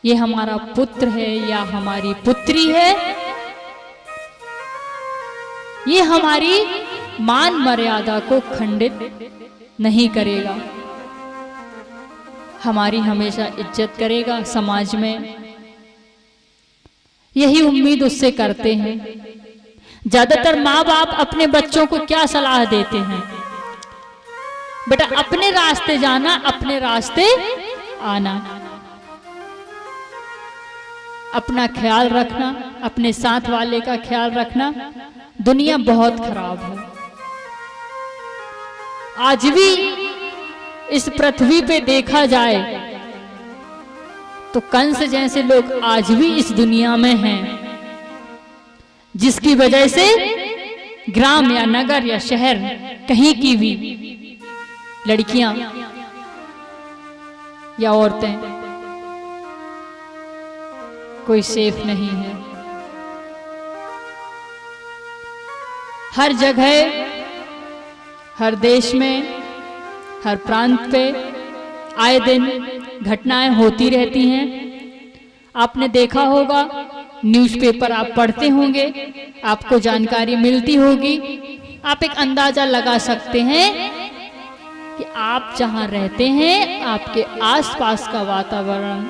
ये हमारा पुत्र है या हमारी पुत्री है, ये हमारी मान मर्यादा को खंडित नहीं करेगा, हमारी हमेशा इज्जत करेगा समाज में। यही उम्मीद उससे करते हैं। ज्यादातर माँ बाप अपने बच्चों को क्या सलाह देते हैं? बेटा अपने रास्ते जाना, अपने रास्ते आना, अपना ख्याल रखना, अपने साथ वाले का ख्याल रखना। दुनिया बहुत खराब है। आज भी इस पृथ्वी पे देखा जाए तो कंस जैसे लोग आज भी इस दुनिया में हैं, जिसकी वजह से ग्राम या नगर या शहर कहीं की भी लड़कियां या औरतें कोई सेफ नहीं है। हर जगह, हर देश में, हर प्रांत पे आए दिन घटनाएं होती रहती हैं। आपने देखा होगा, न्यूज़पेपर आप पढ़ते होंगे, आपको जानकारी मिलती होगी। आप एक अंदाजा लगा सकते हैं कि आप जहां रहते हैं, आपके आसपास का वातावरण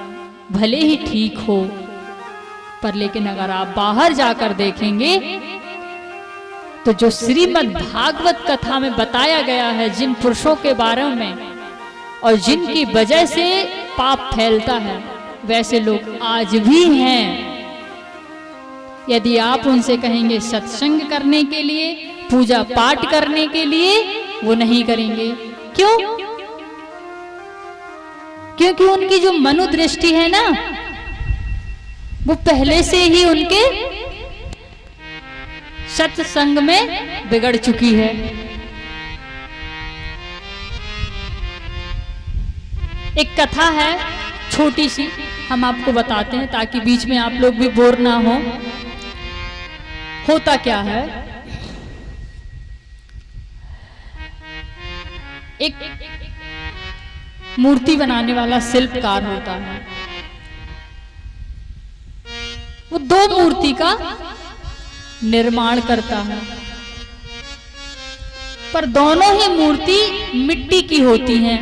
भले ही ठीक हो, पर लेकिन अगर आप बाहर जाकर देखेंगे तो जो श्रीमद् भागवत कथा में बताया गया है जिन पुरुषों के बारे में और जिनकी वजह से पाप फैलता है, वैसे लोग आज भी हैं। यदि आप उनसे कहेंगे सत्संग करने के लिए, पूजा पाठ करने के लिए, वो नहीं करेंगे। क्यों? क्योंकि उनकी जो मनोदृष्टि है ना, वो पहले से ही उनके सत्संग में बिगड़ चुकी है। एक कथा है छोटी सी, हम आपको बताते हैं ताकि बीच में आप लोग भी बोर ना हो। होता क्या है, एक मूर्ति बनाने वाला शिल्पकार होता है। वो दो मूर्ति का निर्माण करता है, पर दोनों ही मूर्ति मिट्टी की होती हैं।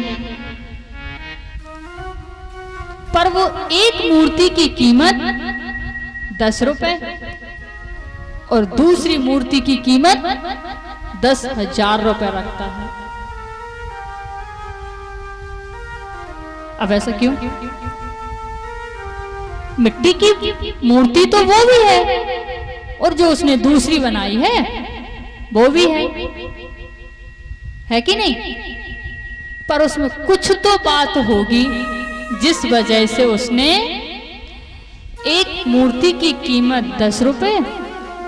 पर वो एक मूर्ति की कीमत 10 रुपए और दूसरी मूर्ति की कीमत 10,000 रुपए रखता है। अब ऐसा क्यों? मिट्टी की मूर्ति तो वो भी है और जो उसने दूसरी बनाई है वो भी है कि नहीं? पर उसमें कुछ तो बात होगी जिस वजह से उसने एक मूर्ति की कीमत 10 रुपए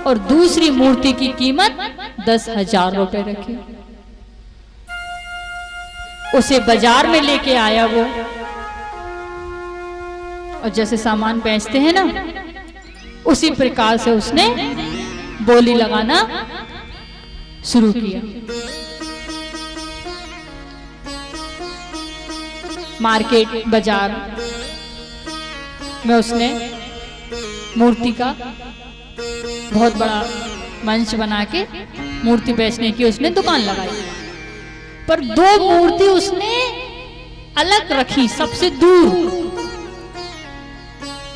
और दूसरी मूर्ति की कीमत 10,000 रुपए रखी। उसे बाजार में लेके आया वो, और जैसे सामान बेचते हैं ना, उसी प्रकार से उसने बोली लगाना शुरू किया। मार्केट बाजार में उसने मूर्ति का बहुत बड़ा मंच बना के मूर्ति बेचने की उसने दुकान लगाई। पर दो मूर्ति उसने अलग रखी, सबसे दूर।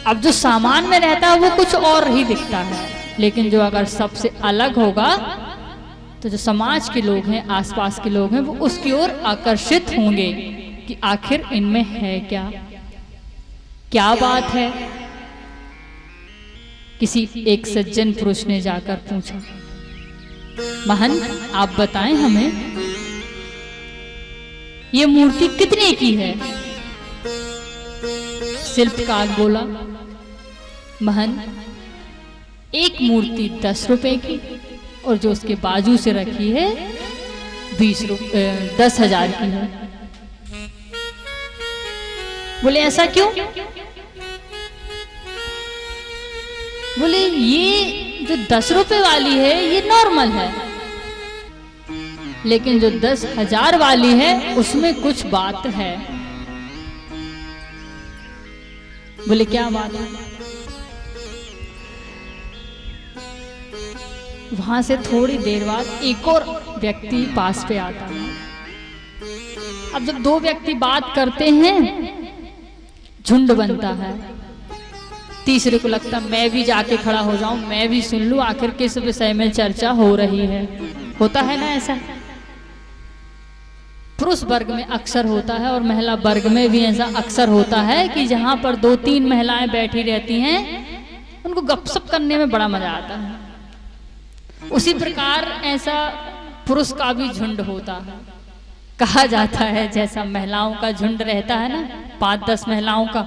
अब जो सामान में रहता है वो कुछ और ही दिखता है, लेकिन जो अगर सबसे अलग होगा तो जो समाज के लोग हैं, आसपास के लोग हैं, वो उसकी ओर आकर्षित होंगे कि आखिर इनमें है क्या, क्या बात है। किसी एक सज्जन पुरुष ने जाकर पूछा, महंत आप बताएं हमें, ये मूर्ति कितने की है? शिल्पकार बोला, महंत एक मूर्ति 10 रुपए की और जो उसके बाजू से रखी है 10,000 की है। बोले ऐसा क्यों? बोले ये जो 10 रुपए वाली है ये नॉर्मल है, लेकिन जो 10,000 वाली है उसमें कुछ बात है। बोले क्या बात है। वहां से थोड़ी देर बाद एक और व्यक्ति पास पे आता है। अब जब दो व्यक्ति बात करते हैं, झुंड बनता है। तीसरे को लगता मैं भी जाके खड़ा हो जाऊं, मैं भी सुन लूं आखिर किस विषय में चर्चा हो रही है। होता है ना ऐसा, पुरुष वर्ग में अक्सर होता है और महिला वर्ग में भी ऐसा अक्सर होता है कि जहां पर 2-3 महिलाएं बैठी रहती हैं, उनको गपशप करने में बड़ा मजा आता है। उसी प्रकार ऐसा पुरुष का भी झुंड होता है। कहा जाता है जैसा महिलाओं का झुंड रहता है ना, 5-10 महिलाओं का,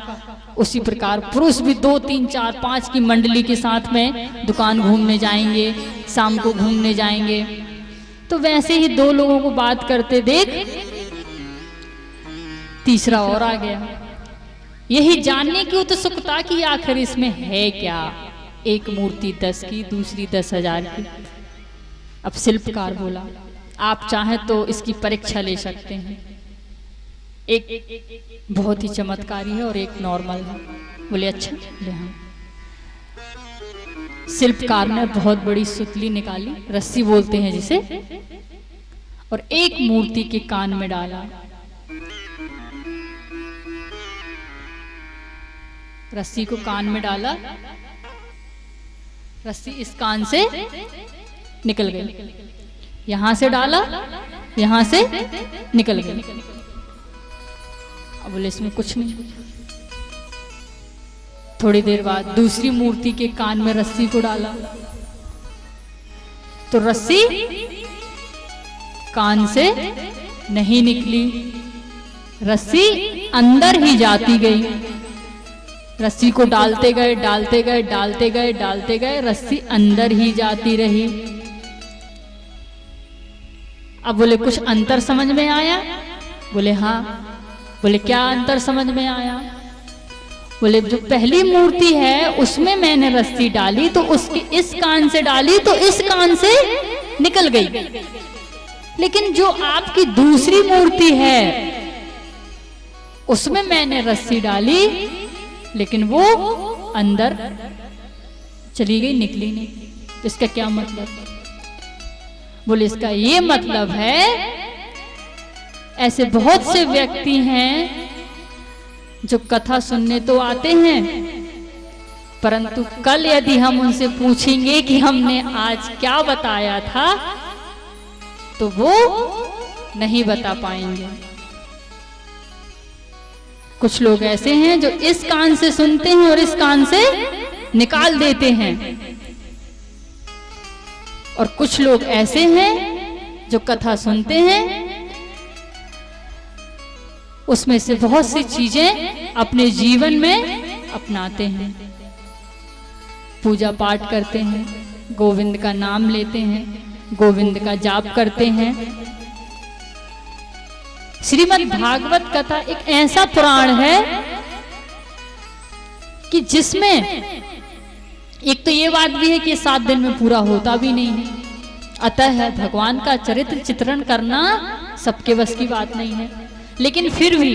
उसी प्रकार पुरुष भी 2-3-4-5 की मंडली के साथ में दुकान घूमने जाएंगे, शाम को घूमने जाएंगे। तो वैसे ही दो लोगों को बात करते देख तीसरा और आ गया, यही जानने की उत्सुकता कि आखिर इसमें है क्या। एक मूर्ति 10 की, दूसरी 10,000 की। अब शिल्पकार बोला आप चाहें तो इसकी परीक्षा ले सकते हैं, एक बहुत ही चमत्कारी है और एक नॉर्मल है। बोले अच्छा ले। हाँ, शिल्पकार ने बहुत बड़ी सुतली निकाली, रस्सी बोलते हैं जिसे, और एक मूर्ति के कान में डाला। रस्सी को कान में डाला, रस्सी इस कान से निकल गई, यहां से डाला, यहां से निकल गई। अब बोले इसमें कुछ नहीं। थोड़ी देर बाद दूसरी मूर्ति के कान में रस्सी को डाला, तो रस्सी कान से नहीं निकली, रस्सी अंदर ही जाती गई। रस्सी को डालते गए, डालते गए, डालते गए, डालते गए, रस्सी अंदर ही जाती रही। अब बोले कुछ अंतर समझ में आया? बोले हाँ। बोले क्या अंतर समझ में आया? बोले जो पहली मूर्ति है उसमें मैंने रस्सी डाली तो उसके इस कान से डाली तो इस कान से निकल गई, लेकिन जो आपकी दूसरी मूर्ति है उसमें मैंने रस्सी डाली लेकिन वो अंदर चली गई, निकली नहीं। इसका क्या मतलब? बोले इसका ये मतलब है ऐसे बहुत से व्यक्ति हैं जो कथा सुनने तो आते हैं, परंतु कल यदि हम उनसे पूछेंगे कि हमने आज क्या बताया था तो वो नहीं बता पाएंगे। कुछ लोग ऐसे हैं जो इस कान से सुनते हैं और इस कान से निकाल देते हैं, और कुछ लोग ऐसे हैं जो कथा सुनते हैं उसमें से बहुत सी चीजें अपने जीवन में अपनाते हैं, पूजा पाठ करते हैं, गोविंद का नाम लेते हैं, गोविंद का जाप करते हैं। श्रीमद् भागवत कथा एक ऐसा पुराण है कि जिसमें एक तो ये बात भी है कि 7 दिन में पूरा होता भी नहीं है, अतः भगवान का चरित्र चित्रण करना सबके बस की बात नहीं है। लेकिन फिर भी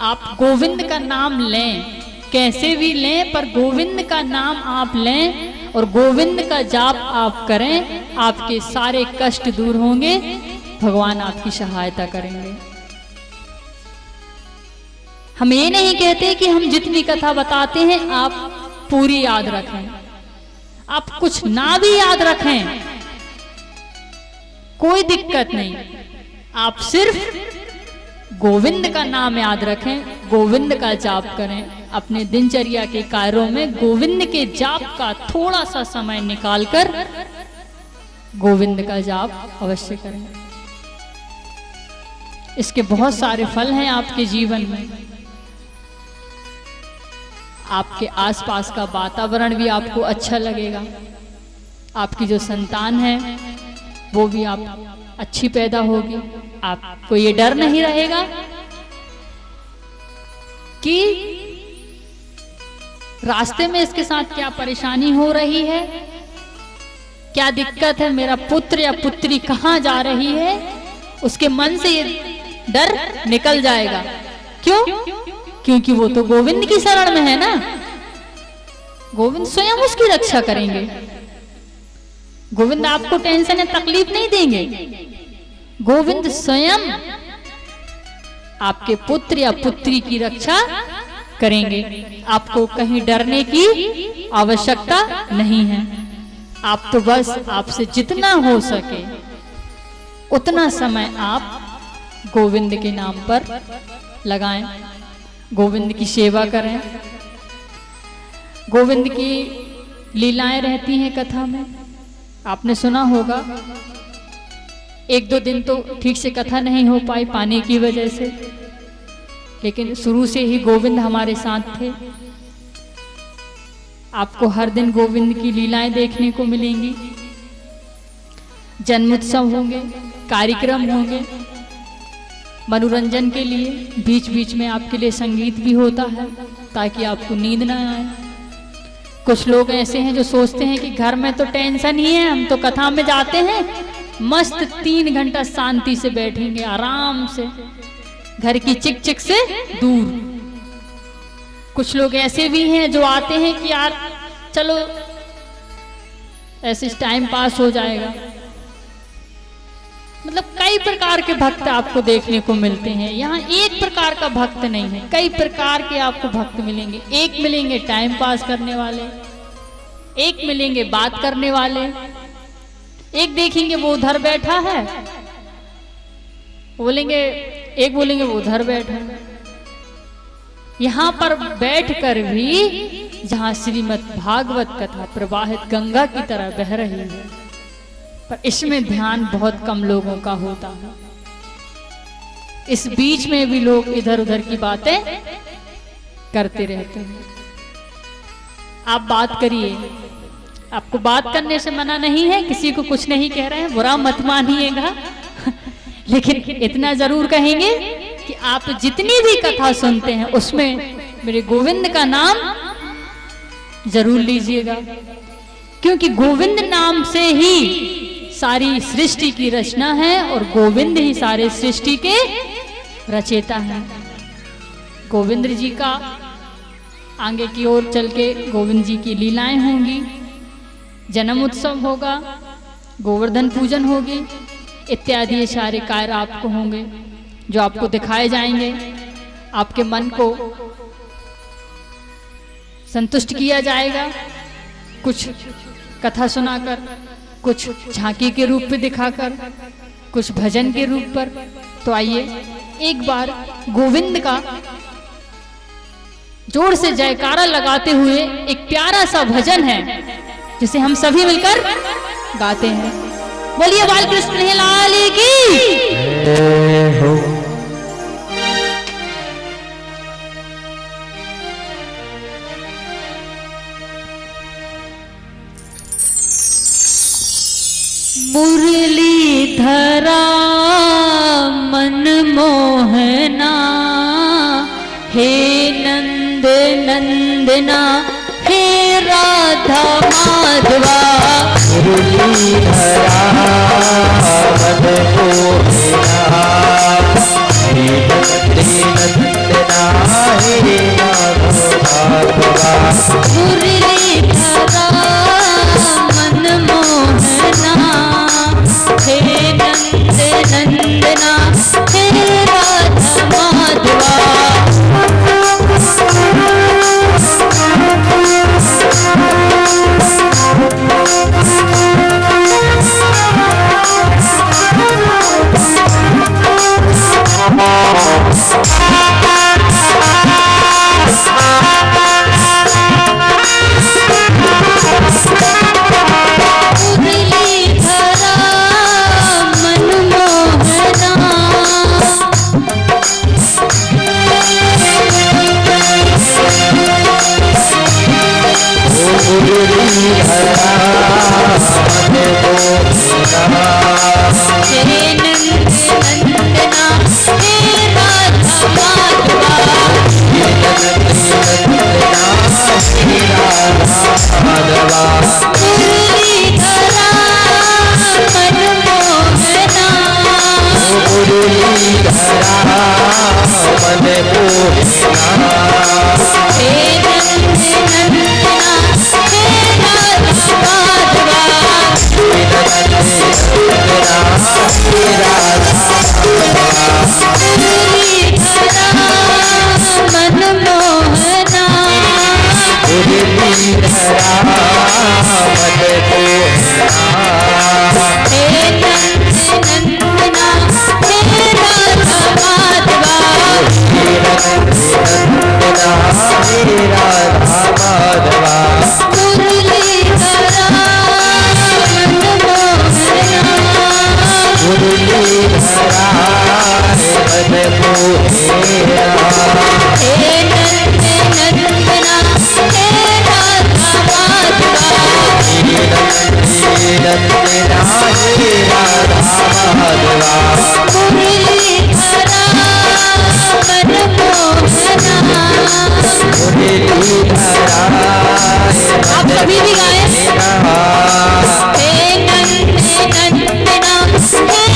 आप गोविंद का नाम लें, कैसे भी लें, पर गोविंद का नाम आप लें और गोविंद का जाप आप करें, आपके सारे कष्ट दूर होंगे, भगवान आपकी सहायता करेंगे। हम ये नहीं कहते कि हम जितनी कथा बताते हैं आप पूरी याद रखें, आप कुछ ना भी याद रखें कोई दिक्कत नहीं, आप सिर्फ गोविंद का नाम याद रखें, गोविंद का जाप करें। अपने दिनचर्या के कार्यों में गोविंद के जाप का थोड़ा सा समय निकालकर गोविंद का जाप अवश्य करें। इसके बहुत सारे फल हैं आपके जीवन में। आपके आसपास का वातावरण भी आपको अच्छा लगेगा, आपकी जो संतान है वो भी आप अच्छी पैदा होगी। आपको ये डर नहीं रहेगा कि रास्ते में इसके साथ क्या परेशानी हो रही है, क्या दिक्कत है, मेरा पुत्र या पुत्री कहां जा रही है, उसके मन से ये डर निकल जाएगा। क्यों? क्योंकि वो तो गोविंद की शरण में है ना, गोविंद स्वयं उसकी रक्षा करेंगे। गोविंद आपको टेंशन या तकलीफ नहीं देंगे, गोविंद स्वयं आपके पुत्र या पुत्री की रक्षा करेंगे। आपको कहीं डरने की आवश्यकता नहीं है। आप तो बस आपसे जितना हो सके उतना समय आप गोविंद के नाम पर लगाएं, गोविंद की सेवा करें। गोविंद की लीलाएं रहती हैं कथा में, आपने सुना होगा। एक दो दिन तो ठीक से कथा नहीं हो पाई पानी की वजह से, लेकिन शुरू से ही गोविंद हमारे साथ थे। आपको हर दिन गोविंद की लीलाएं देखने को मिलेंगी। जन्मोत्सव होंगे, कार्यक्रम होंगे मनोरंजन के लिए, बीच बीच में आपके लिए संगीत भी होता है ताकि आपको नींद ना आए। कुछ लोग ऐसे हैं जो सोचते हैं कि घर में तो टेंशन ही है, हम तो कथा में जाते हैं मस्त 3 घंटा शांति से बैठेंगे आराम से, घर की चिक चिक से दूर। कुछ लोग ऐसे भी हैं जो आते हैं कि यार चलो ऐसे टाइम पास हो जाएगा। मतलब कई प्रकार के भक्त आपको देखने को मिलते हैं। यहाँ एक प्रकार का भक्त नहीं है, कई प्रकार के आपको भक्त मिलेंगे। एक मिलेंगे टाइम पास करने वाले, एक मिलेंगे बात करने वाले, एक देखेंगे वो उधर बैठा है बोलेंगे, एक बोलेंगे वो उधर बैठा है। यहाँ पर बैठकर भी जहाँ श्रीमद् भागवत कथा प्रवाहित गंगा की तरह बह रही है, पर इसमें ध्यान बहुत कम लोगों का होता है। इस बीच में भी लोग इधर उधर की बातें करते रहते हैं। आप बात करिए, आपको बात करने से मना नहीं है, किसी को कुछ नहीं कह रहे हैं, बुरा मत मानिएगा लेकिन इतना जरूर कहेंगे कि आप जितनी भी कथा सुनते हैं उसमें मेरे गोविंद का नाम जरूर लीजिएगा, क्योंकि गोविंद नाम से ही सारी सृष्टि की रचना है और गोविंद ही सारे सृष्टि के रचयिता हैं। गोविंद जी का आगे की ओर चल के गोविंद जी की लीलाएं होंगी, जन्म उत्सव होगा, गोवर्धन पूजन होगी, इत्यादि ये सारे कार्य आपको होंगे जो आपको दिखाए जाएंगे। आपके मन को संतुष्ट किया जाएगा, कुछ कथा सुनाकर, कुछ झांकी के रूप में दिखाकर, कुछ भजन के रूप पर। तो आइए एक बार गोविंद का जोर से जयकारा लगाते हुए एक प्यारा सा भजन है जिसे हम सभी मिलकर गाते हैं। बोलिए बालकृष्ण लाल की। मुरली धरा मन मोहना, हे नंद नंदना, हे राधा माधवा। मुरली धरा मन मोहना, हे नंद नंदना, हे राधा माधवा। मुरली धरा मन मोहना, हे नंद नंदना, हे राधा माधवा। मन मोहना, आप सभी भी गाएं। हे नन्हे नंदना हे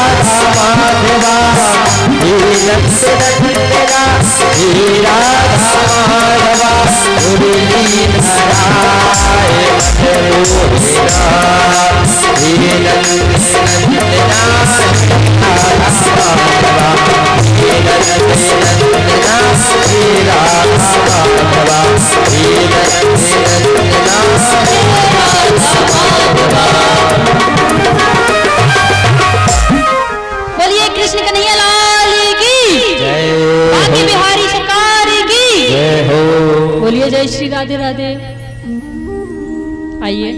राधा माधवा, बोलिए कृष्ण कन्हैया लाल की बांके बिहारी सरकार की जय हो। बोलिए जय श्री राधे राधे। आइए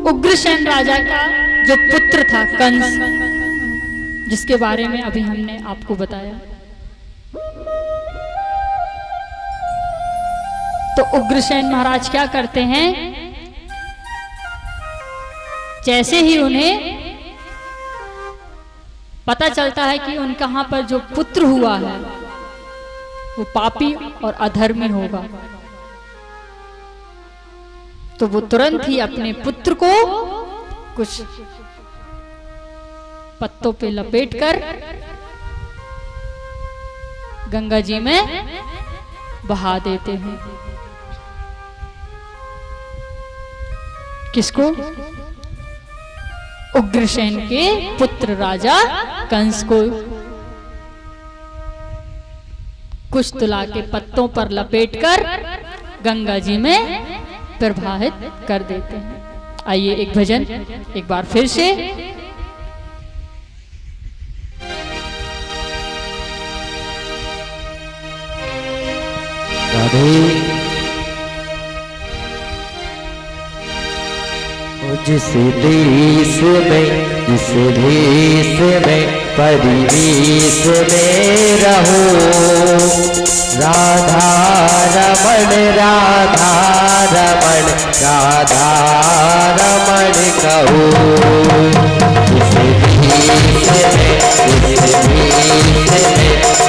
उग्रसेन राजा का जो पुत्र था कंस, जिसके बारे में अभी हमने आपको बताया, तो उग्रसेन महाराज क्या करते हैं, जैसे ही उन्हें पता चलता है कि उनके यहाँ पर जो पुत्र हुआ है वो पापी और अधर्मी होगा, तो वो तुरंत ही अपने पुत्र को कुछ पत्तों पे लपेटकर गंगा जी में बहा देते हैं। किसको? उग्रसेन के पुत्र राजा कंस को कुछ तुला के पत्तों पर लपेटकर गंगा जी में प्रवाहित कर देते हैं। आइए एक भजन एक बार फिर से। जिस देश में जिस देश में परिवेश में रहो, राधा रमण राधा रमण राधा रमण कहो। जिस देश में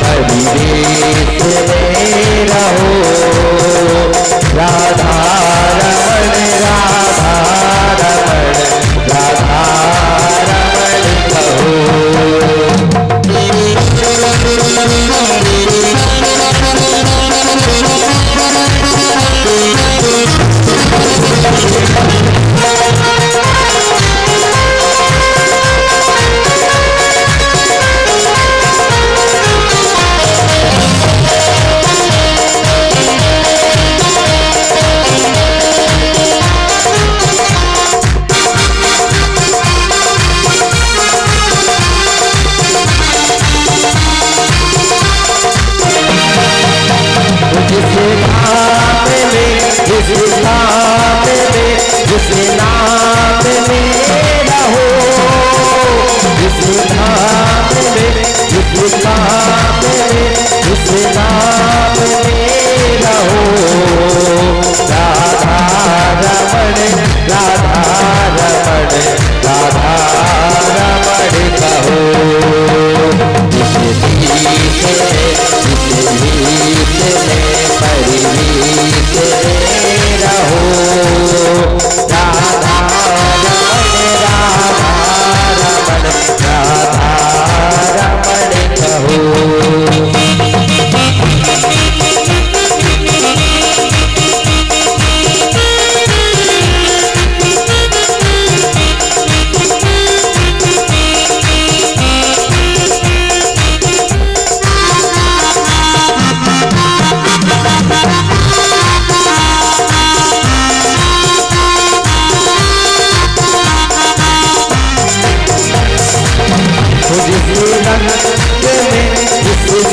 परिवेश में रहो, राधा रमण राधा रमण राधा रमण कहो।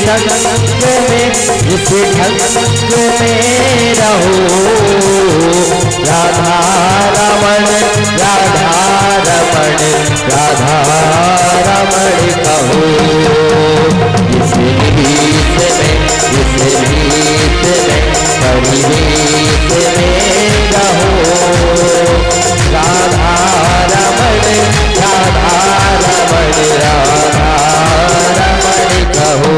संग में जिस ढंग में रहो, राधा रमण राधा रमण राधा रमण कहो। इस गीत में इस गीत में परिवेश में रहो, राधा रमण राधा रमण राधा रमण कहो।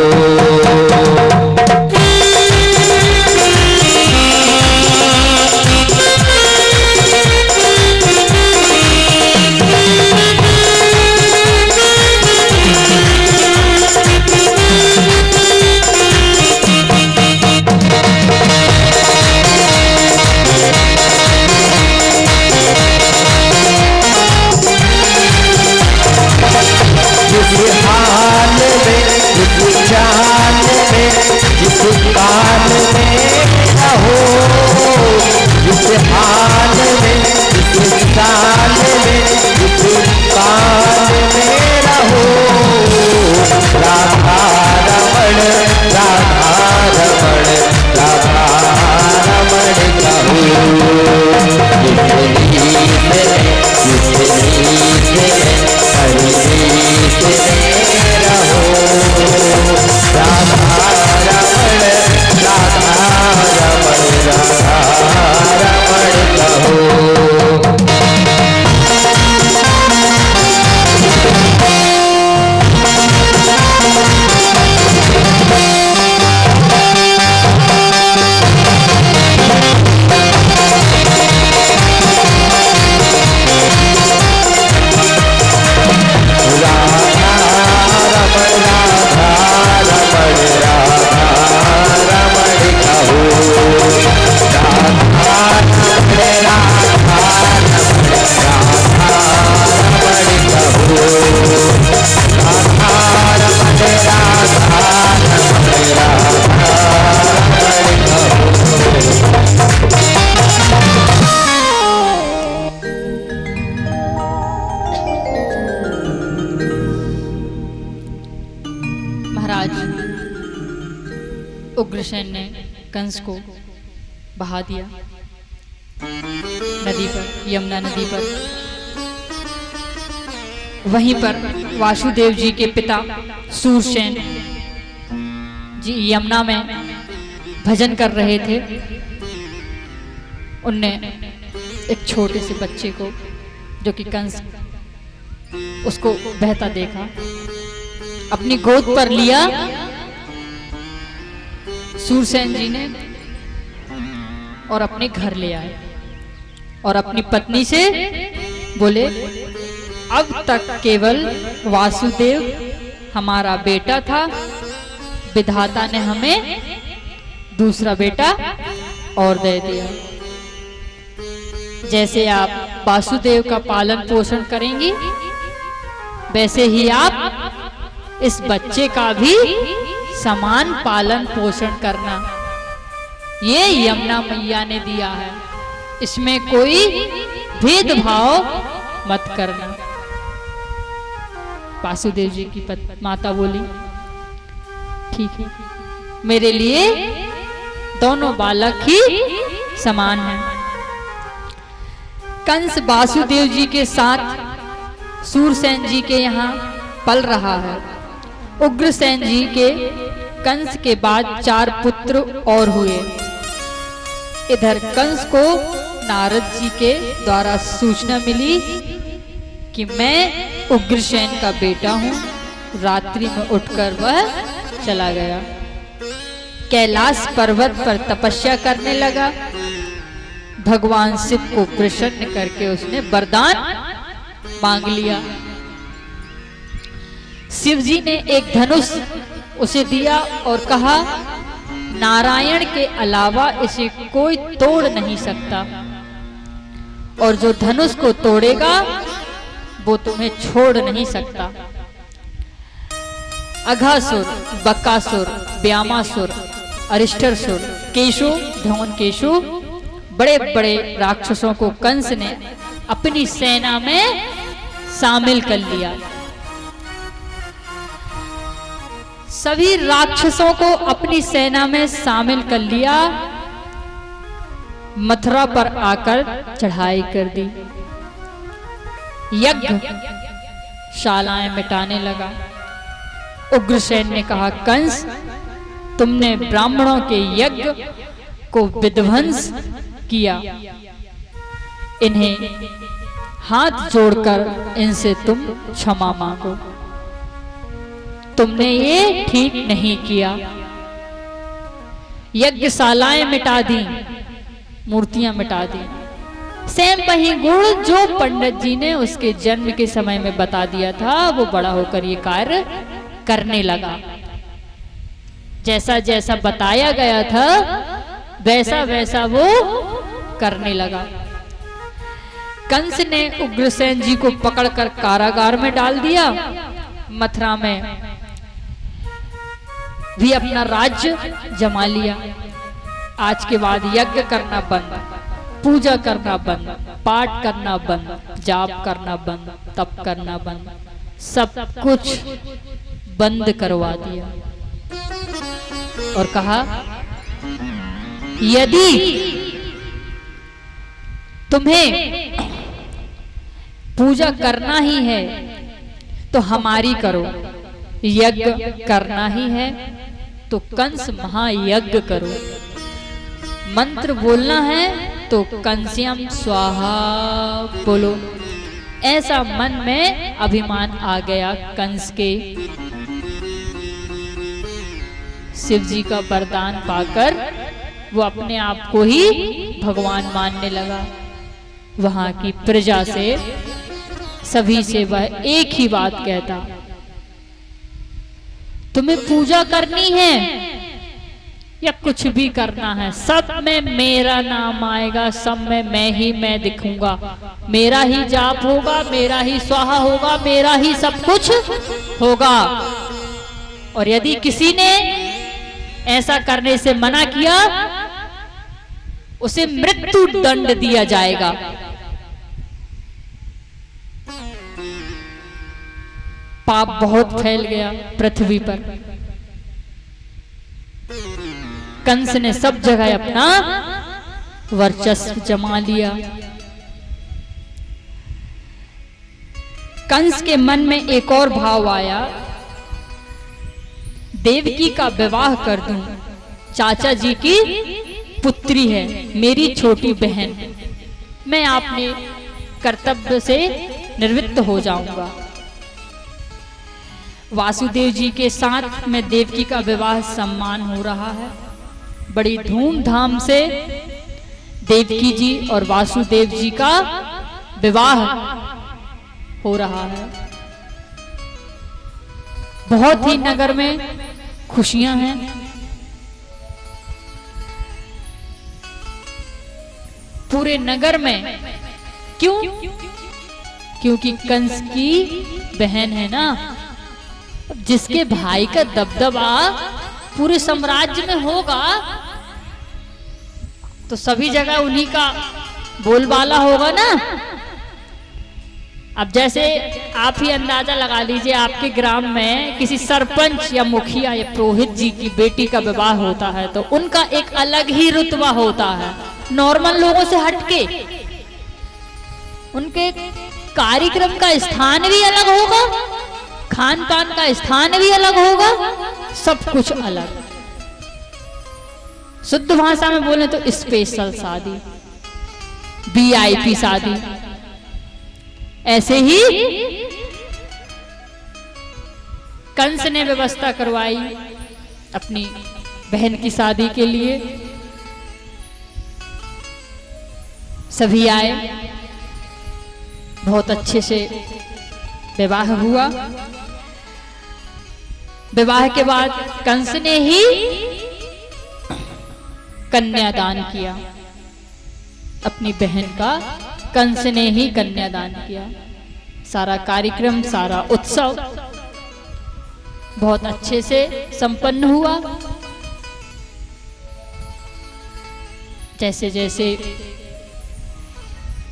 जिस हाल में जिस चाल में जिस काल में रहो, जिस हाल में जिस चाल में जिस काल में रहो, राधा रमण राधा रमण राधा रमण कहो। जिस गीत में जिस गीत में परिवेश में रहो, राधा रमण राधा रमण राधा रमण कहो। महाराज उग्रसेन ने कंस को बहा दिया नदी पर, यमुना नदी पर। वहीं पर वासुदेव जी के पिता सूरसेन जी यमुना में भजन कर रहे थे। उनने एक छोटे से बच्चे को, जो कि कंस, उसको बहता देखा, अपनी गोद पर लिया सूरसेन जी ने और अपने घर ले आए और अपनी पत्नी से बोले, अब तक केवल वासुदेव हमारा बेटा था, विधाता ने हमें दूसरा बेटा और दे दिया। जैसे आप वासुदेव का पालन पोषण करेंगी, वैसे ही आप इस बच्चे का भी समान पालन पोषण करना। ये यमुना मैया ने दिया है, इसमें कोई भेदभाव मत करना। वासुदेव जी की माता बोली, ठीक है, मेरे लिए दोनों बालक ही समान हैं। कंस वासुदेव जी के साथ सूरसेन जी के यहाँ पल रहा है। उग्रसेन जी के कंस के बाद 4 पुत्र और हुए। इधर कंस को नारद जी के द्वारा सूचना मिली कि मैं उग्रसेन का बेटा हूं। रात्रि में उठकर वह चला गया, कैलाश पर्वत पर तपस्या करने लगा। भगवान शिव को प्रसन्न करके उसने वरदान मांग लिया। शिव जी ने एक धनुष उसे दिया और कहा, नारायण के अलावा इसे कोई तोड़ नहीं सकता, और जो धनुष को तोड़ेगा वो तुम्हें छोड़ नहीं सकता। अघासुर, बकासुर, व्यामासुर, अरिष्टरसुर, केशु, धौमकेशु, बड़े बड़े राक्षसों को कंस ने अपनी सेना में शामिल कर लिया। सभी राक्षसों को अपनी सेना में शामिल कर लिया, मथुरा पर आकर चढ़ाई कर दी, यज्ञ शालाएं मिटाने लगा। उग्रसेन ने कहा, कंस, तुमने ब्राह्मणों के यज्ञ को विध्वंस किया, इन्हें हाथ जोड़कर इनसे तुम क्षमा मांगो, तुमने ये ठीक नहीं किया। यज्ञशालाएं मिटा दी, मूर्तियां मिटा दी। सेम वही गुण जो पंडित जी ने उसके जन्म के समय में बता दिया था, वो बड़ा होकर ये कार्य करने लगा। जैसा जैसा बताया गया था वैसा वैसा वो करने लगा। कंस ने उग्रसेन जी को पकड़कर कारागार में डाल दिया। मथुरा में भी अपना राज्य जमा लिया। आज के बाद यज्ञ करना बंद, पूजा करना बंद, पाठ करना बंद, जाप करना बंद, तप करना बंद, सब कुछ बंद करवा दिया और कहा, यदि तुम्हें पूजा करना ही है तो हमारी करो, यज्ञ करना ही है तो कंस महायज्ञ करो, मंत्र बोलना है तो कंस्यम स्वाहा बोलो। ऐसा मन में अभिमान आ गया कंस के। शिव जी का वरदान पाकर वो अपने आप को ही भगवान मानने लगा। वहां की प्रजा से, सभी से वह एक ही बात कहता, तुम्हें पूजा करनी है या कुछ भी करना है, सब में मेरा नाम आएगा, सब में मैं दिखूंगा, मेरा ही जाप होगा, मेरा ही स्वाहा होगा, मेरा ही सब कुछ होगा। और यदि किसी ने ऐसा करने से मना किया उसे मृत्यु दंड दिया जाएगा। पाप बहुत फैल गया पृथ्वी पर। कंस ने सब जगह अपना वर्चस्व जमा लिया। कंस के मन में एक और भाव आया, देवकी का विवाह कर दूं, चाचा जी की पुत्री है, मेरी छोटी बहन, मैं अपने कर्तव्य से निवृत्त हो जाऊंगा। वासुदेव जी के साथ में देवकी का विवाह सम्मान हो रहा है। बड़ी धूमधाम से देवकी जी और वासुदेव जी का विवाह हो रहा है। बहुत ही नगर में खुशियां हैं। पूरे नगर में, क्यों? क्योंकि कंस की बहन है ना, जिसके भाई का दबदबा पूरे साम्राज्य में होगा तो सभी जगह उन्हीं का बोलबाला होगा ना। अब जैसे आप ही अंदाजा लगा लीजिए, आपके ग्राम में किसी सरपंच या मुखिया या पुरोहित जी की बेटी का विवाह होता है तो उनका एक अलग ही रुतबा होता है, नॉर्मल लोगों से हटके। उनके कार्यक्रम का स्थान भी अलग होगा, खान पान का स्थान भी अलग होगा, सब कुछ अलग। शुद्ध भाषा में बोले तो स्पेशल शादी, वीआईपी शादी। ऐसे ही कंस ने व्यवस्था करवाई अपनी बहन की शादी के लिए। सभी आए, बहुत अच्छे से विवाह हुआ। विवाह के बाद कंस ने ही कन्यादान किया, अपनी बहन का कंस ने ही कन्यादान किया। सारा कार्यक्रम, सारा उत्सव बहुत अच्छे से संपन्न हुआ। जैसे जैसे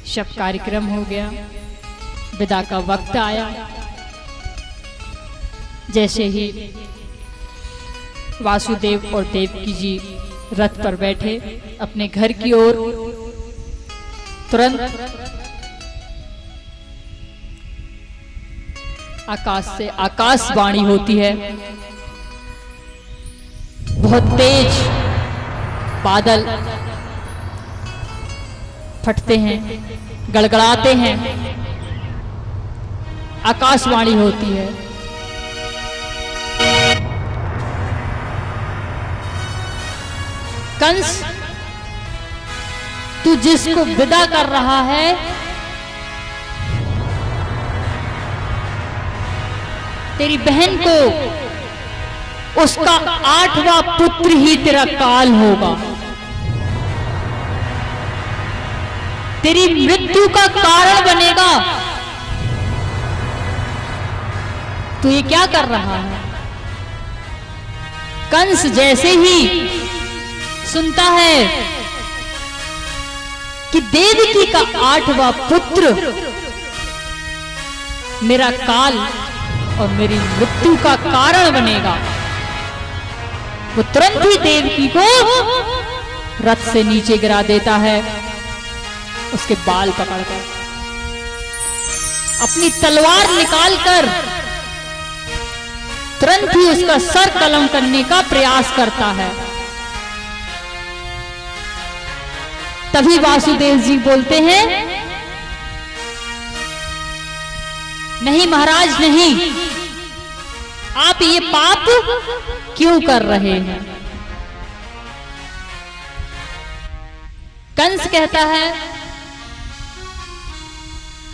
शब कार्यक्रम हो गया, विदा का वक्त आया, जैसे ही वासुदेव और देवकी जी रथ पर बैठे अपने घर की ओर। तुरंत आकाश से आकाशवाणी होती है। बहुत तेज बादल फटते हैं, गड़गड़ाते हैं, आकाशवाणी होती है। कंस, तू जिसको विदा कर रहा है तेरी बहन को, उसका 8वां पुत्र ही तेरा काल होगा। तेरी मृत्यु का कारण बनेगा। तू ये क्या कर रहा है? कंस जैसे ही सुनता है कि देवकी का 8वां पुत्र मेरा काल और मेरी मृत्यु का कारण बनेगा, वो तुरंत ही देवकी को रथ से नीचे गिरा देता है। उसके बाल पकड़कर अपनी तलवार निकालकर तुरंत ही उसका सर कलम करने का प्रयास करता है। तभी वासुदेव जी बोलते हैं, नहीं महाराज नहीं, आप ये पाप क्यों कर रहे हैं? कंस कहता है,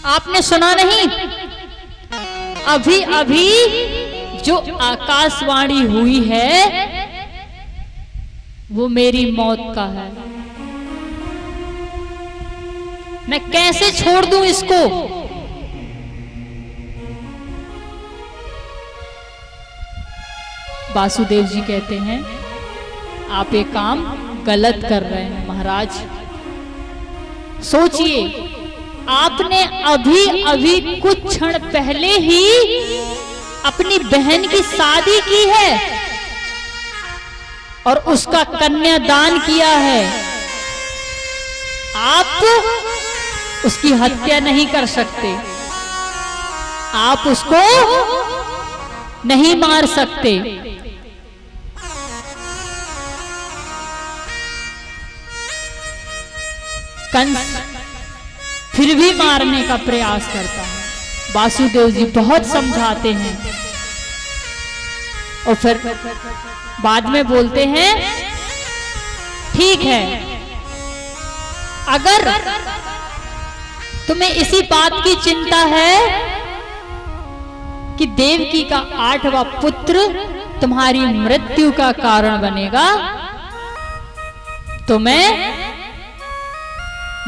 आपने सुना नहीं, अभी अभी जो आकाशवाणी हुई है वो मेरी मौत का है। मैं कैसे छोड़ दूं इसको? वासुदेव जी कहते हैं, आप ये काम गलत कर रहे हैं महाराज। सोचिए, आपने अभी अभी कुछ क्षण पहले ही अपनी बहन की शादी की है और उसका कन्यादान किया है। आप उसकी हत्या नहीं कर सकते, आप उसको नहीं मार सकते। कंस फिर भी मारने का प्रयास करता है। वासुदेव जी बहुत समझाते हैं और फिर बाद में बोलते हैं, ठीक है, अगर तुम्हें इसी बात की चिंता है कि देवकी का 8वां पुत्र तुम्हारी मृत्यु का कारण बनेगा, तो मैं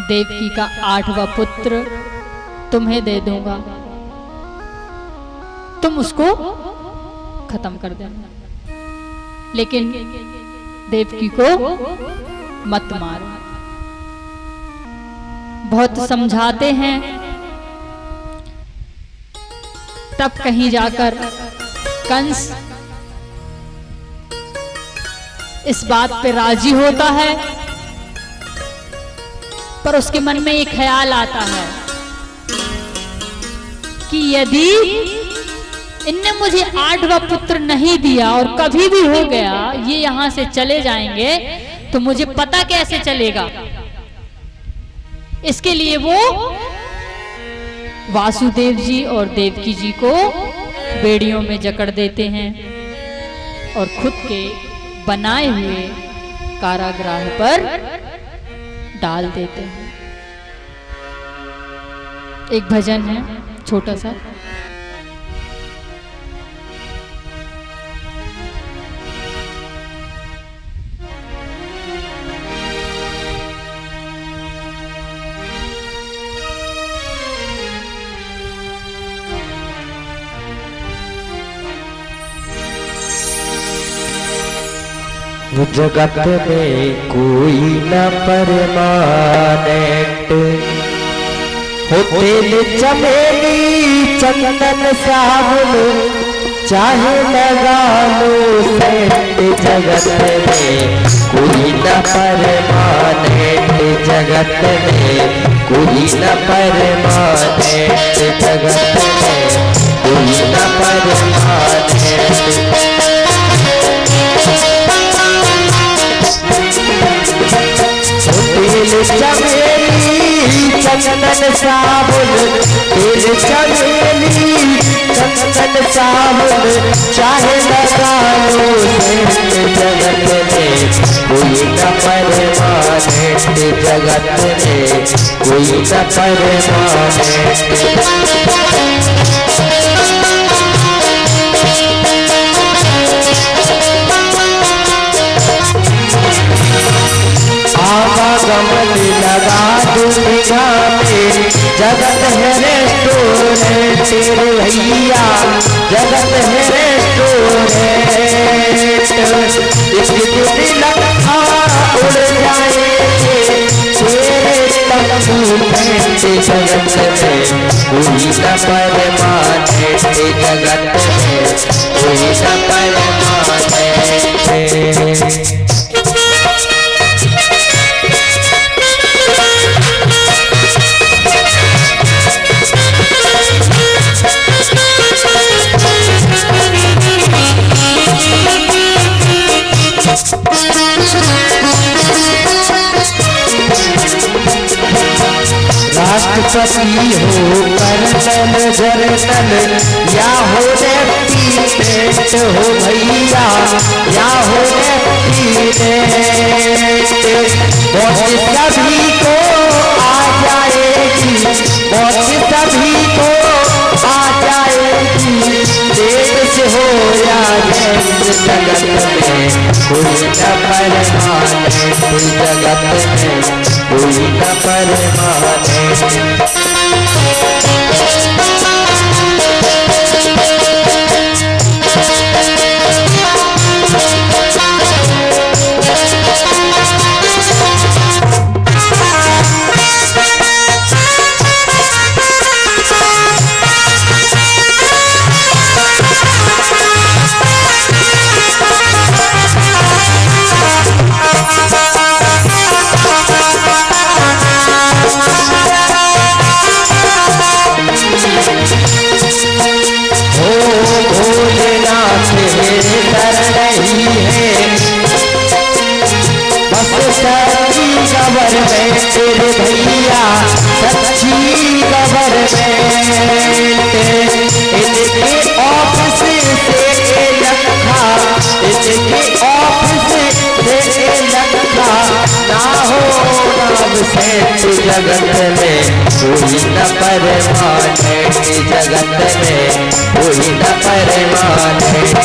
देवकी का 8वां पुत्र तुम्हें दे दूंगा, तुम उसको खत्म कर देना, लेकिन देवकी को मत मारो। बहुत समझाते हैं, तब कहीं जाकर कंस इस बात पे राजी होता है, पर उसके मन में एक ख्याल आता है कि यदि इनने मुझे 8वां पुत्र नहीं दिया और कभी भी हो गया ये यहां से चले जाएंगे तो मुझे पता कैसे चलेगा। इसके लिए वो वासुदेव जी और देवकी जी को बेड़ियों में जकड़ देते हैं और खुद के बनाए हुए कारागृह पर डाल देते हैं। एक भजन है छोटा सा, जगत में कोई न परमानेंट हो, तेल चमेली चंदन साबुन चाहे लगा लो सेंट, जगत में कोई न परमानेंट, जगत में कोई न परमानेंट, जगत में कोई न परमानेंट। तेल चमेली चंदन साबुन, तेल चमेली चंदन साबुन चाहे लगा लो सेंट, जगत में कोई न परमानेंट, जगत में कोई न परमानेंट। आवागमन लगा दुनिया में, जगत है रेस्टोरेंट तेरे भैया, जगत है रेस्टोरेंट। एक दिन लखा उड़ जाएंगे तेरे तंबू में, जगत में कोई न परमानेंट, जगत में कोई न परमानेंट। राष्ट्रपति हो कर्नल जर्नल या हो लेफ्टिनेंट हो भैया, या हो लेफ्टिनेंट, मौत सभी को आ जाएगी, मौत सभी को आ जाएगी, देश से हो या जगत में कोई न परमानेंट, जगत में कोई न परमानेंट। तेरे भैया सच्ची गवर्नमेंट, इनके ऑफिस से लखा, इनके ऑफिस से लखा ना हो नाम सेठ, जगत में कोई न परमानेंट, जगत में कोई न परमानेंट।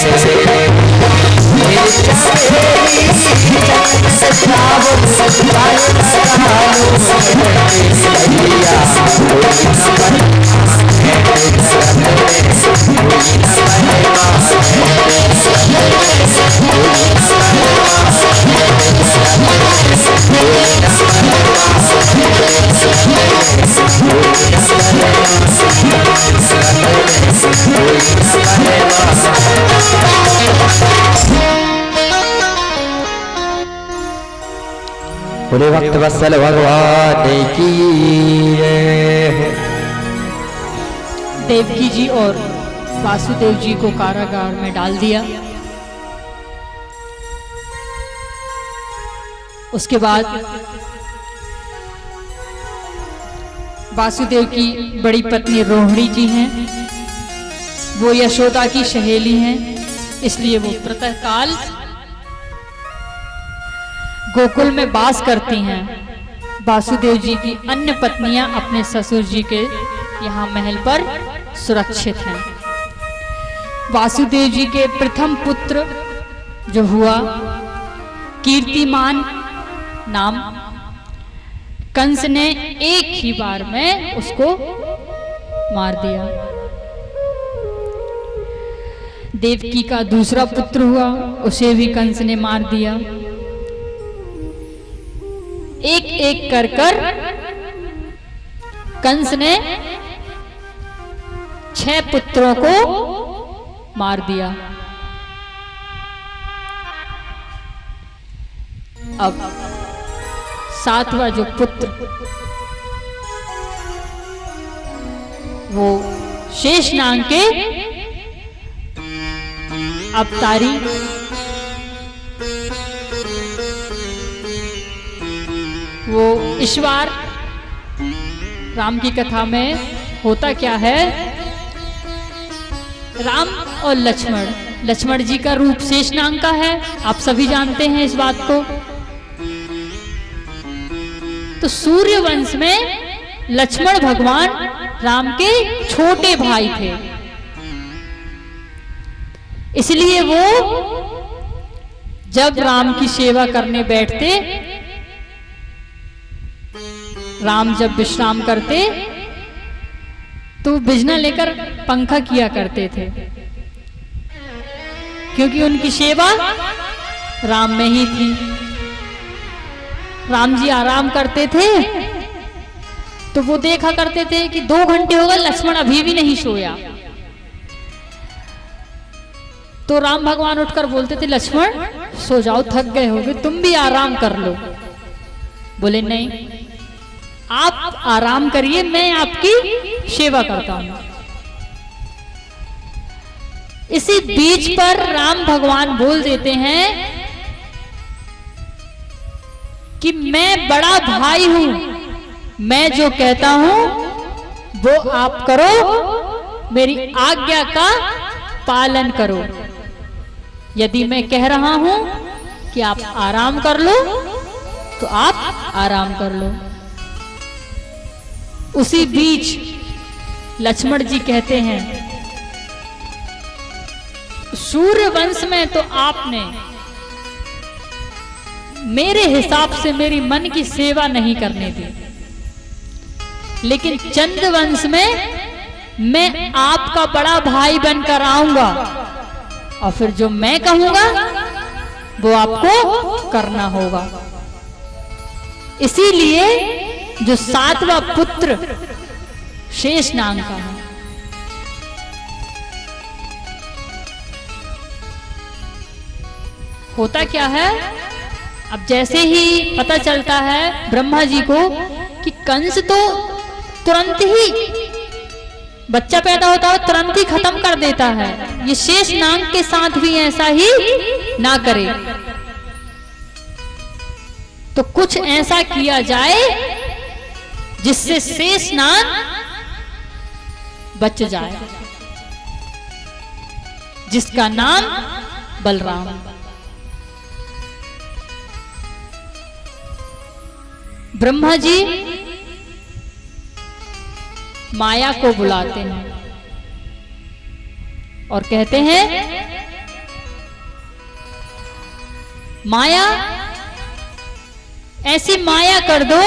बोले भक्त वत्सल भगवान की। देवकी जी और वासुदेव जी को कारागार में डाल दिया। उसके बाद वासुदेव की बड़ी पत्नी रोहिणी जी हैं, वो यशोदा की सहेली हैं, इसलिए वो प्रातःकाल गोकुल में वास करती हैं। वासुदेव जी की अन्य पत्नियां अपने ससुर जी के यहाँ महल पर सुरक्षित हैं। वासुदेव जी के प्रथम पुत्र जो हुआ कीर्तिमान नाम, कंस ने एक ही बार में उसको मार दिया। देवकी का दूसरा पुत्र हुआ, उसे भी कंस ने मार दिया। एक एक कर कर कंस ने 6 पुत्रों को मार दिया। अब सातवां जो पुत्र वो शेषनाग के अवतारी वो ईश्वर राम की कथा में होता क्या है, राम और लक्ष्मण जी का रूप शेषनाग का है, आप सभी जानते हैं इस बात को। तो सूर्य वंश में लक्ष्मण भगवान राम के छोटे भाई थे, इसलिए वो जब राम की सेवा करने बैठते, राम जब विश्राम करते तो बिजना लेकर पंखा किया करते थे, क्योंकि उनकी सेवा राम में ही थी। राम जी आराम करते थे तो वो देखा करते थे कि 2 घंटे हो गए, लक्ष्मण अभी भी नहीं सोया। तो राम भगवान उठकर बोलते थे, लक्ष्मण सो जाओ, थक गए होगे, तुम भी आराम कर लो। बोले नहीं, आप आराम करिए, मैं आपकी सेवा करता हूं। इसी बीच पर राम भगवान बोल देते हैं कि मैं बड़ा भाई हूं, मैं जो कहता हूं वो आप करो, मेरी आज्ञा का पालन करो। यदि मैं कह रहा हूं कि आप आराम कर लो तो आप आराम कर लो। उसी बीच लक्ष्मण जी कहते हैं, सूर्य वंश में तो आपने मेरे हिसाब से मेरी मन की सेवा नहीं करने दी, लेकिन चंद्र वंश में मैं आपका बड़ा भाई बनकर आऊंगा और फिर जो मैं कहूंगा वो आपको करना होगा। इसीलिए जो 7वां पुत्र शेषनाग का है, होता क्या है, अब जैसे ही पता चलता है ब्रह्मा जी को कि कंस तो तुरंत ही बच्चा पैदा होता है, तुरंत ही खत्म कर देता है, ये शेषनाग के साथ भी ऐसा ही ना करे, तो कुछ ऐसा किया जाए जिससे शेषनाग बच जाए, जिसका नाम बलराम। ब्रह्मा जी माया को बुलाते हैं और कहते हैं, माया ऐसी माया कर दो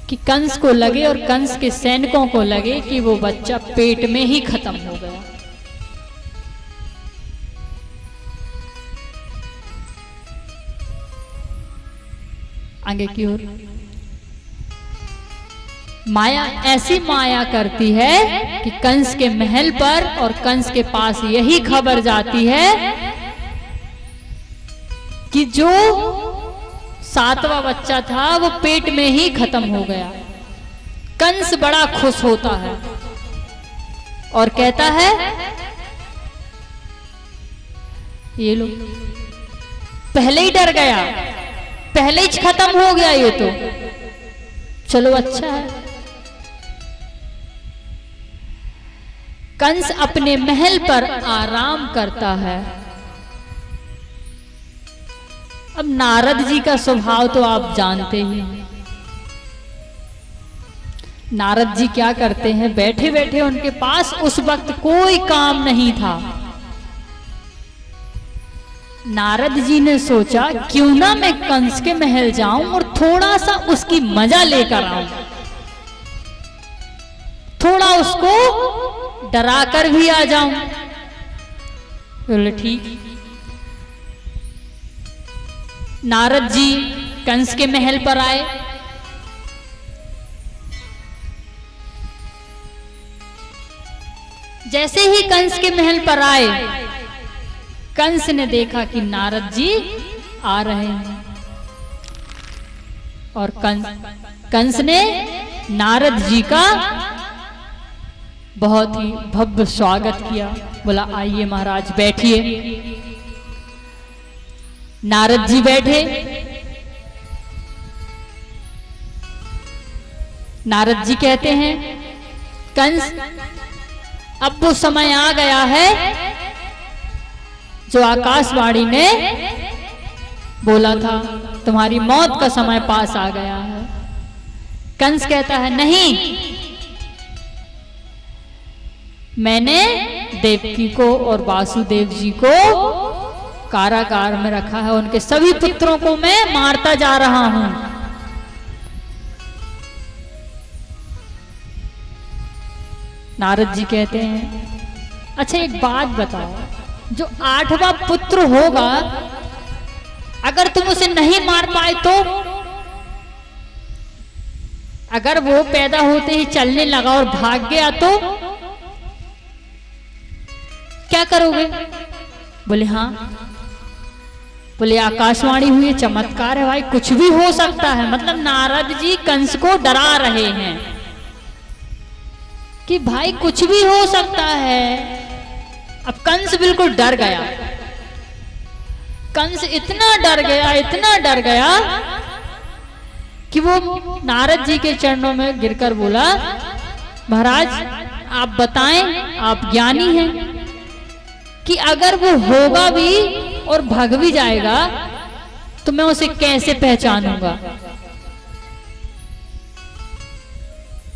कि कंस को लगे और कंस के सैनिकों को लगे कि वो बच्चा पेट में ही खत्म हो गया। आगे की ओर माया ऐसी माया करती है कि कंस के महल पर और कंस के पास यही खबर जाती है कि जो 7वां बच्चा था वो पेट में ही खत्म हो गया। कंस बड़ा खुश होता है और कहता है, ये लो, पहले ही डर गया, पहले ही खत्म हो गया, ये तो चलो अच्छा है। कंस अपने महल पर आराम करता है। अब नारद जी का स्वभाव तो आप जानते ही हैं। नारद जी क्या करते हैं, बैठे बैठे उनके पास उस वक्त कोई काम नहीं था। नारद जी ने सोचा क्यों ना मैं कंस के महल जाऊं और थोड़ा सा उसकी मजा लेकर आऊं, थोड़ा उसको डरा कर भी आ जाऊं। बोले ठीक। नारद जी कंस के महल पर आए। जैसे ही कंस के महल पर आए, कंस ने देखा कि नारद जी आ रहे हैं। और कंस ने नारद जी का बहुत ही भव्य स्वागत किया, बोला आइए महाराज बैठिए। नारद जी बैठे। नारद जी कहते हैं कंस, अब वो समय आ गया है जो आकाशवाणी ने बोला था, तुम्हारी मौत का समय पास आ गया है। कंस कहता है नहीं, मैंने देवकी को और वासुदेव जी को कारागार में रखा है, उनके सभी पुत्रों को मैं मारता जा रहा हूं। नारद जी कहते हैं अच्छा एक बात बताओ, जो 8वां पुत्र होगा अगर तुम उसे नहीं मार पाए तो? अगर वो पैदा होते ही चलने लगा और भाग गया तो क्या करोगे? बोले हाँ। बोले आकाशवाणी हुई, चमत्कार है भाई, कुछ भी हो सकता है। मतलब नारद जी कंस को डरा रहे हैं कि भाई कुछ भी हो सकता है। अब कंस बिल्कुल डर गया। कंस इतना डर गया, इतना डर गया कि वो नारद जी के चरणों में गिरकर बोला, महाराज आप बताएं, आप ज्ञानी हैं, कि अगर वो होगा भी और भाग भी जाएगा तो मैं उसे कैसे पहचानूंगा?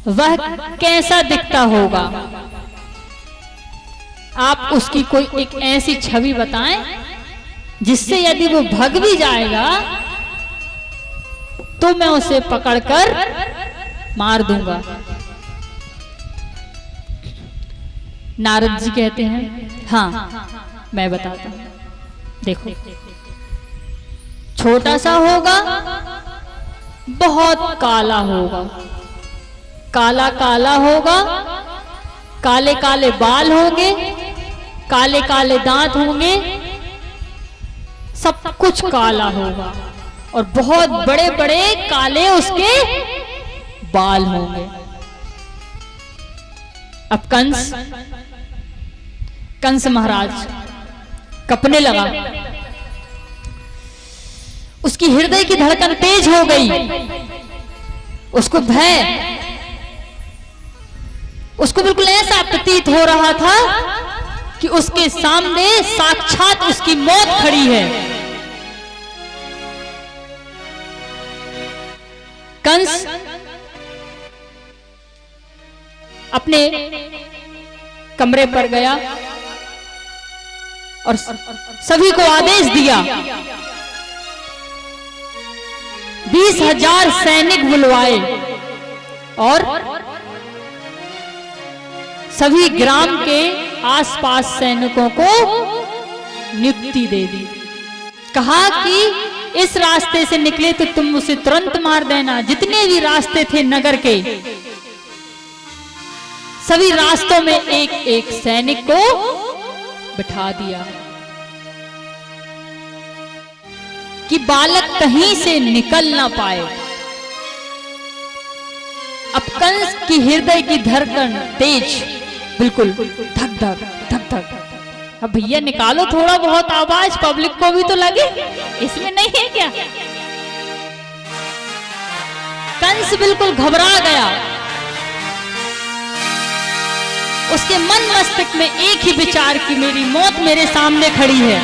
वह कैसा दिखता होगा? आप उसकी कोई एक ऐसी छवि बताएं जिससे यदि वो भाग भी जाएगा तो मैं उसे पकड़कर मार दूंगा। नारद जी कहते हैं हाँ मैं बताता हूं। देखो छोटा सा होगा, बहुत काला होगा, काला काला होगा, काले काले बाल होंगे, काले काले दांत होंगे, सब कुछ काला होगा और बहुत बड़े बड़े काले उसके बाल होंगे। अब कंस महाराज कपने लगा, उसकी हृदय की धड़कन तेज हो गई, उसको भय, उसको बिल्कुल ऐसा प्रतीत हो रहा था कि उसके सामने साक्षात उसकी मौत खड़ी है। कंस अपने कमरे पर गया और सभी को आदेश दिया, 20,000 सैनिक बुलवाए और सभी ग्राम के आसपास सैनिकों को नियुक्ति दे दी। कहा कि इस रास्ते से निकले तो तुम उसे तुरंत मार देना। जितने भी रास्ते थे नगर के, सभी रास्तों में एक एक सैनिक को बिठा दिया कि बालक कहीं से निकल ना पाए। अब कंस की हृदय की धड़कन तेज, बिल्कुल धक धक धक धक। अब भैया निकालो थोड़ा बहुत आवाज, पब्लिक को भी तो लगे, इसमें नहीं है क्या? कंस बिल्कुल घबरा गया। उसके मन मस्तिष्क में एक ही विचार कि मेरी मौत मेरे सामने खड़ी है।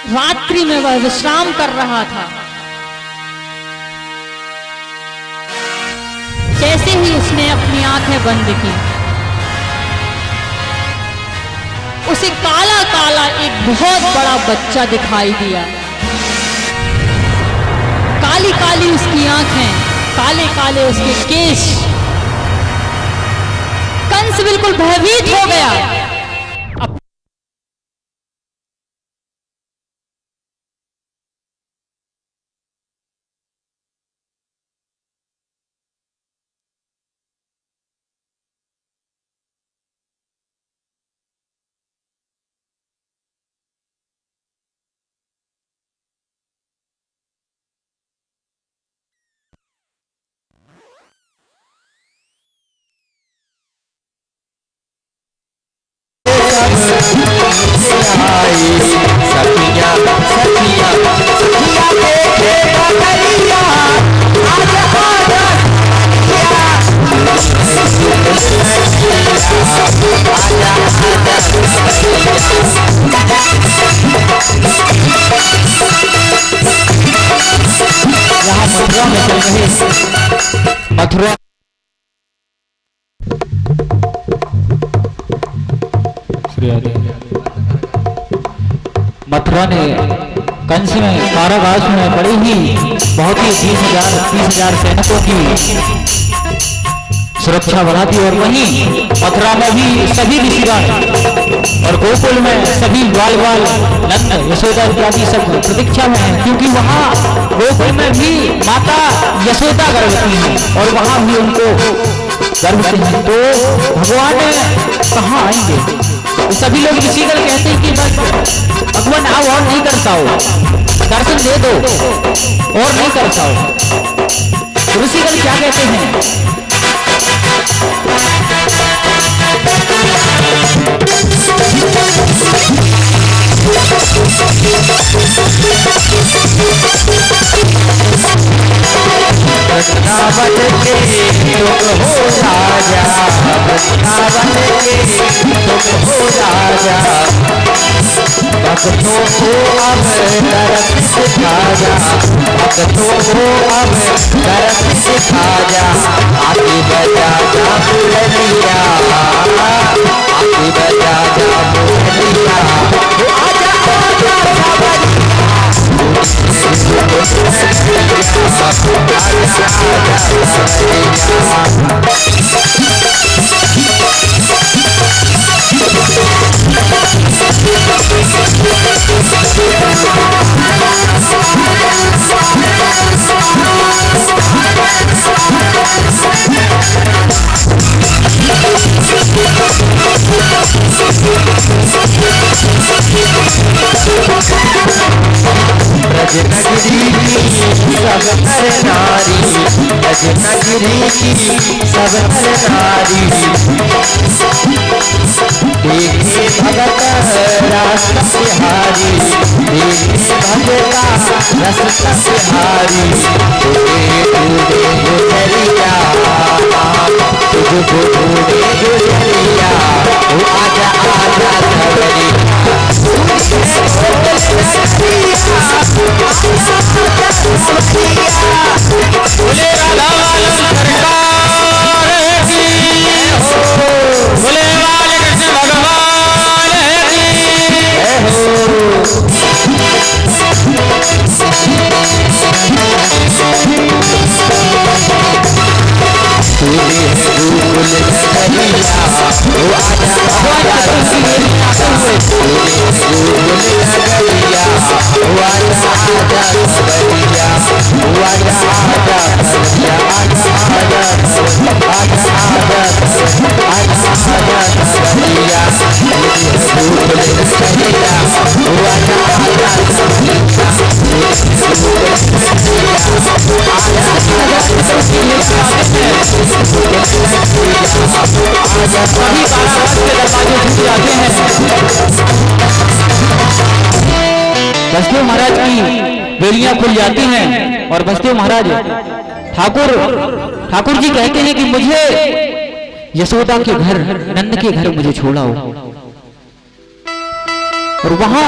रात्रि में वह विश्राम कर रहा था। जैसे ही उसने अपनी आंखें बंद की, उसे काला काला एक बहुत बड़ा बच्चा दिखाई दिया। काली काली उसकी आंखें, काले काले उसके केश। कंस बिल्कुल भयभीत हो गया। आई सखिया सखिया सखिया देखे बदरिया आजा आजा आजा यहाँ मथुरा में चल रहे मथुरा मथुरा ने कंस में कारावास में बड़ी ही बहुत ही 30,000 सैनिकों की सुरक्षा बढ़ा दी और वहीं मथुरा में भी सभी ऋषिगण और गोकुल में सभी ग्वाल ग्वाल नंद यशोदा इत्यादि सब प्रतीक्षा में है, क्योंकि वहाँ गोकुल में भी माता यशोदा गर्भवती है और वहाँ भी उनको गर्भ से हैं। तो भगवान कहाँ आएंगे? तो सभी लोग ऋषिगण कहते हैं कि बस भगवान आओ और नहीं करता हो, दर्शन दे दो और नहीं करता हो। ऋषिगण क्या कहते हैं? वृंदावन के तुम हो राजा, वृंदावन के तुम हो राजा, भक्तों को अब तरफ सिखा जा, भक्तों को अब तरफ सिखा जा, आके बजा जा मुरलिया, आके बजा जा मुरलिया, आजा आजा ब्रजनगरी की सब नर नारी, ब्रजनगरी की सब नर नारी, देखे भगत रास्ता बिहारी, देखे भगता रास्ता बिहारी, तुझे ढूंढे गुजरिया, तुझको ढूंढे गुजरिया, आजा आजा खबरी बोले राधा सरकार की, बोले बाल कृष्ण भगवान की बसदेव महाराज की बेलियां खुल जाती हैं और बसदेव महाराज ठाकुर जी कहते हैं कि मुझे यशोदा के घर, नंद के घर मुझे छोड़ाओ, और वहां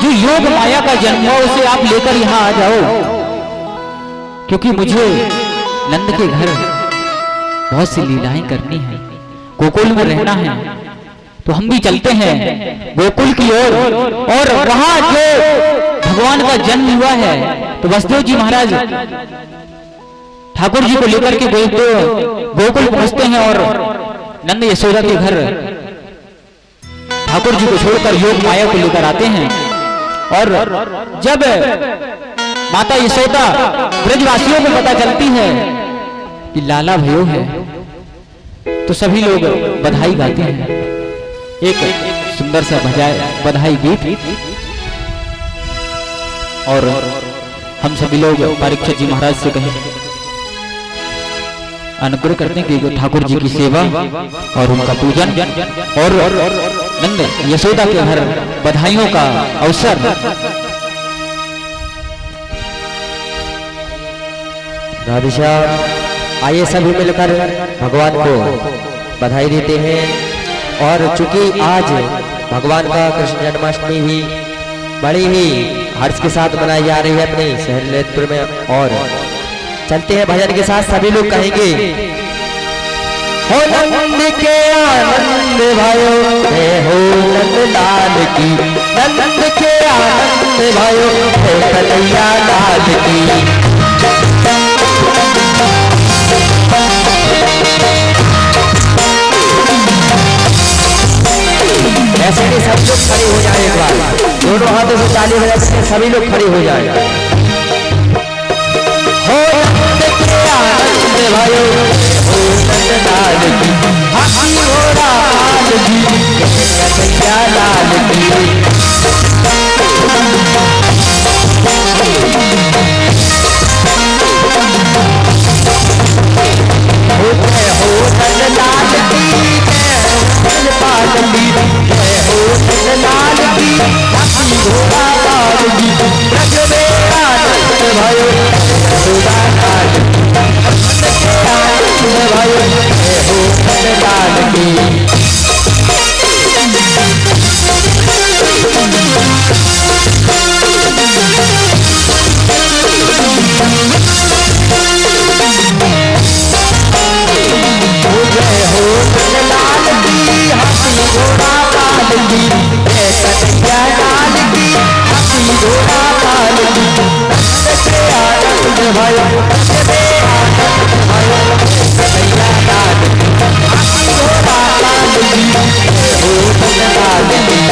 जो योग माया का जन्म है उसे आप लेकर यहां आ जाओ, क्योंकि मुझे नंद के घर बहुत सी लीलाएं करनी है, गोकुल में रहना है। तो हम भी चलते हैं गोकुल की ओर, और वहां जो भगवान का जन्म हुआ है, तो वसुदेव जी महाराज ठाकुर जी को लेकर के गोकुल पहुंचते हैं और नंद यशोदा के घर ठाकुर जी को छोड़कर योग माया को लेकर आते हैं। और जब माता यशोदा ब्रजवासियों को पता चलती है कि लाला भयो है, तो सभी लोग बधाई गाते हैं, एक सुंदर सा बधाई गीत, और हम सभी लोग परीक्षित जी महाराज से कहें अनुग्रह करते हैं कि ठाकुर जी की सेवा और उनका पूजन और नंद यशोदा के घर बधाइयों का अवसर। राधे श्याम, आइए सभी मिलकर भगवान को बधाई देते हैं। और चूंकि आज भगवान का कृष्ण जन्माष्टमी भी बड़ी ही हर्ष के साथ मनाई जा रही है अपने शहर ललितपुर में, और चलते हैं भजन के साथ। सभी लोग कहेंगे हो नंद के आनंद भयो, हो नंद लाल की, नंद के आनंद भयो, हो कन्हैया लाल की। ऐसे ही सब लोग खड़े हो जाए, एक बार दोनों हाथों से ताली बजाते सभी लोग खड़े हो जाए। हो नंद के आनंद भयो, हो नंद लाल की, हाथी घोड़ा लाल की, कन्हैया लाल की। हो नंद लाल की, पाल की, जय हो नंद लाल की, हाथी घोड़ा लाल की, रग में आनंद भयो, यशोदा लाल की, नंद के आनंद भयो, जय हो नंद लाल की। जय हो नंद लाल की, हाथी घोड़ा लाल की, जय कन्हैया लाल की, हाथी घोड़ा लाल की, नंद के आनंद भयो, नंद में आनंद भयो, कन्हैया लाल की, हाथी घोड़ा लाल की, जय हो नंद लाल की।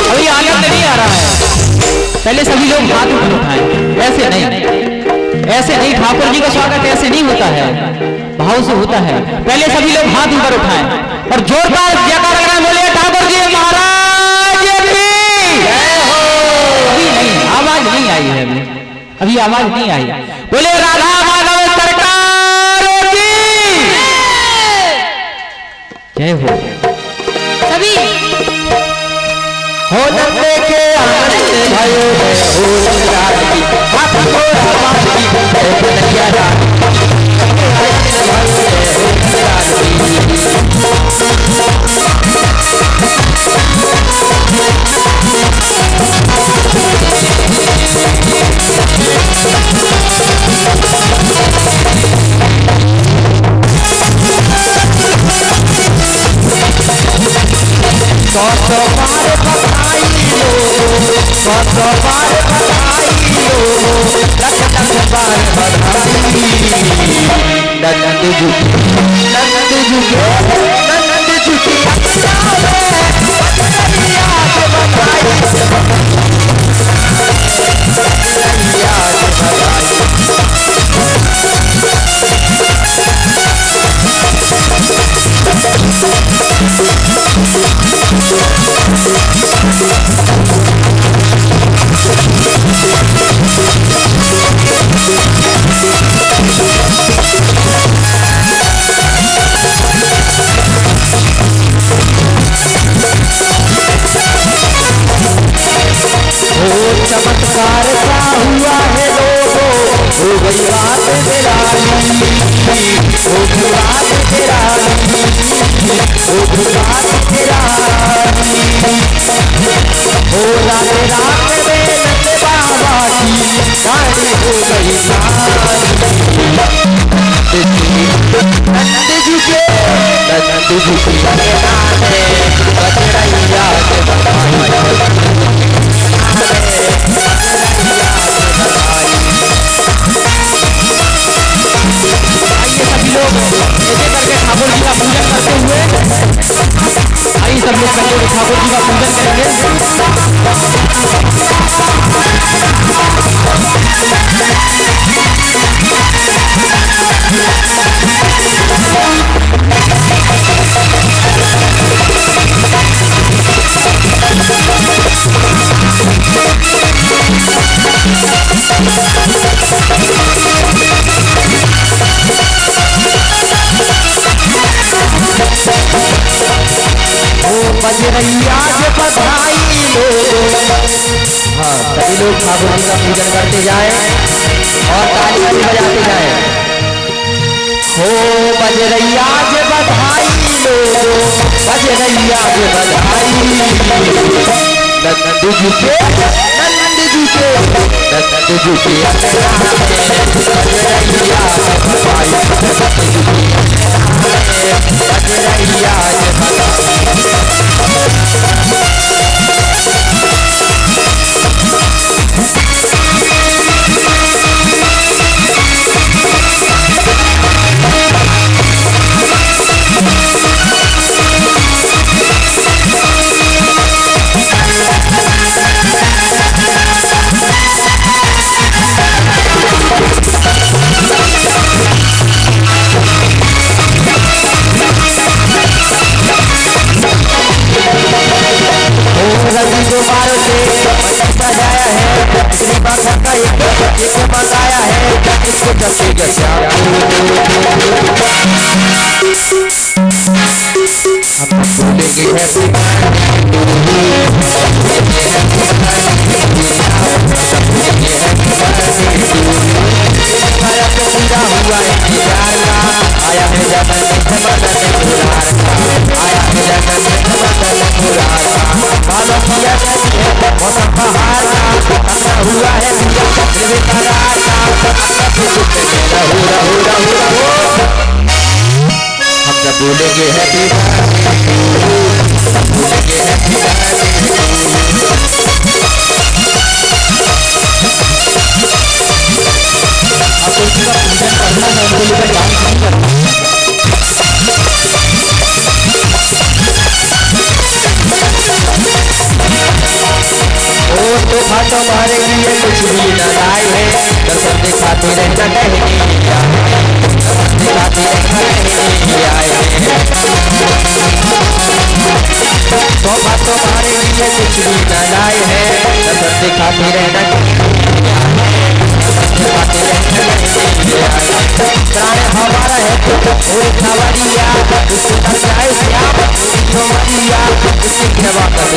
अभी आनंद नहीं आ रहा है, पहले सभी लोग हाथ ऊपर उठाएं। ऐसे नहीं ठाकुर जी का स्वागत ऐसे नहीं होता है, भाव से होता है। पहले सभी लोग हाथ ऊपर उठाएं और जोरदार जयकार लगाएं, बोलिए ठाकुर जी महाराज की जय हो। अभी नहीं, आवाज नहीं आई है, अभी आवाज नहीं आई। बोले राधा माधव सरकार की जय हो। सभी हो नंद के आनंद भयो, जय हो नंद लाल की, हाथी घोड़ा लाल की, जय कन्हैया लाल की, आनंद भयो, जय हो नंद लाल सौ बार बधाई लो, सौ बार बधाई लो, लख लख बार बधाई। नंद झुके, नंद झुके, नंद झुके याद बधाई, याद बधाई। चमत्कार क्या हुआ है लोगों, हो गई बात निराली, हो गई बात निराली, हो गई बात निराली। हो राधे रात में नंद बाबा की गाड़ी हो गई सारी। नंद झुके, नंद झुके नाने, बजरैया के बधाई। आइए सभी लोग ऐसे करके ठाकुर जी का पूजन करते हुए, आइए सब लोग पहले ठाकुर ठाकुर जी का पूजन करेंगे। बजरैया के बधाई हाँ सभी लोग ठाकुर जी का पूजन करते जाए और तालियां भी बजाते जाए। हो बजरैया के बधाई बजरैया के बधाई नंद जी के बजरैया मंगाया है इसको जैसे हम बोलेंगे पूरा हुआ आया है जगन आया है जगन मौसम बहार का हुआ है हम जब बोलेंगे हैप्पी बोलेंगे हैप्पी तो फाटो मारे लिए कुछ भी न लाए है दर्शन दिखाते रहना नहीं दिखाते रहना आए तो फाटो मारे लिए कुछ भी न लाए है दर्शन दिखाते रहना प्राण हमारा है पूरी खबरिया उसका चाहे श्याम मरिया उसकी सेवा कर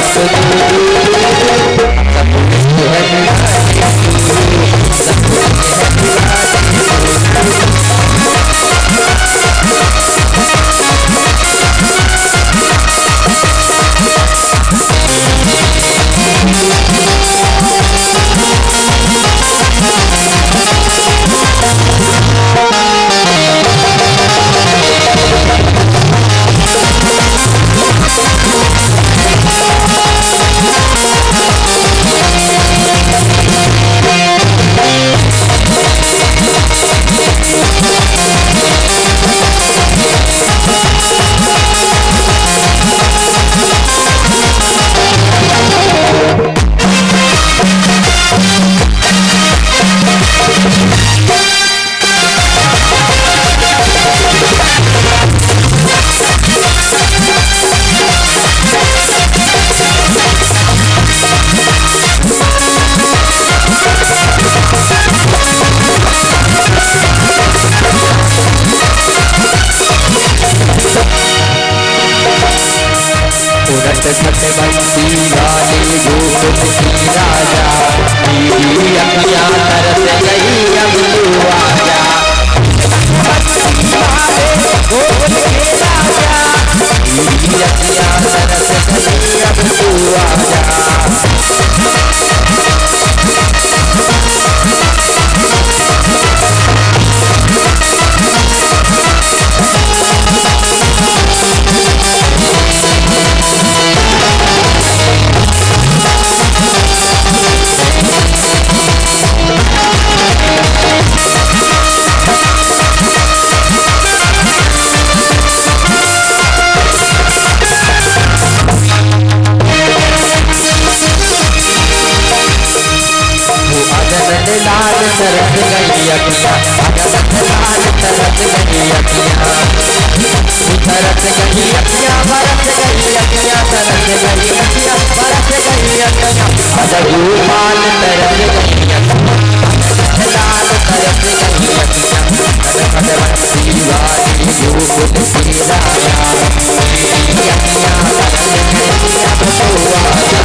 बंसी वाले गोकुल की राजा मेरी अखियां तरस गई अब तू आजा गोकुल के राजा मेरी अखियां तरस गई अब तू आजा अखियां भगत लाल तरस गई अखियां तरस गई अखियां बरस गई अखियां तरस गई अखियां बरस गई अखियां गोपाल तरस गई अखियां लाल तरस गई अखियां भगवंती वाली गोकुल की राया अखियां तरस गई अब तो आजा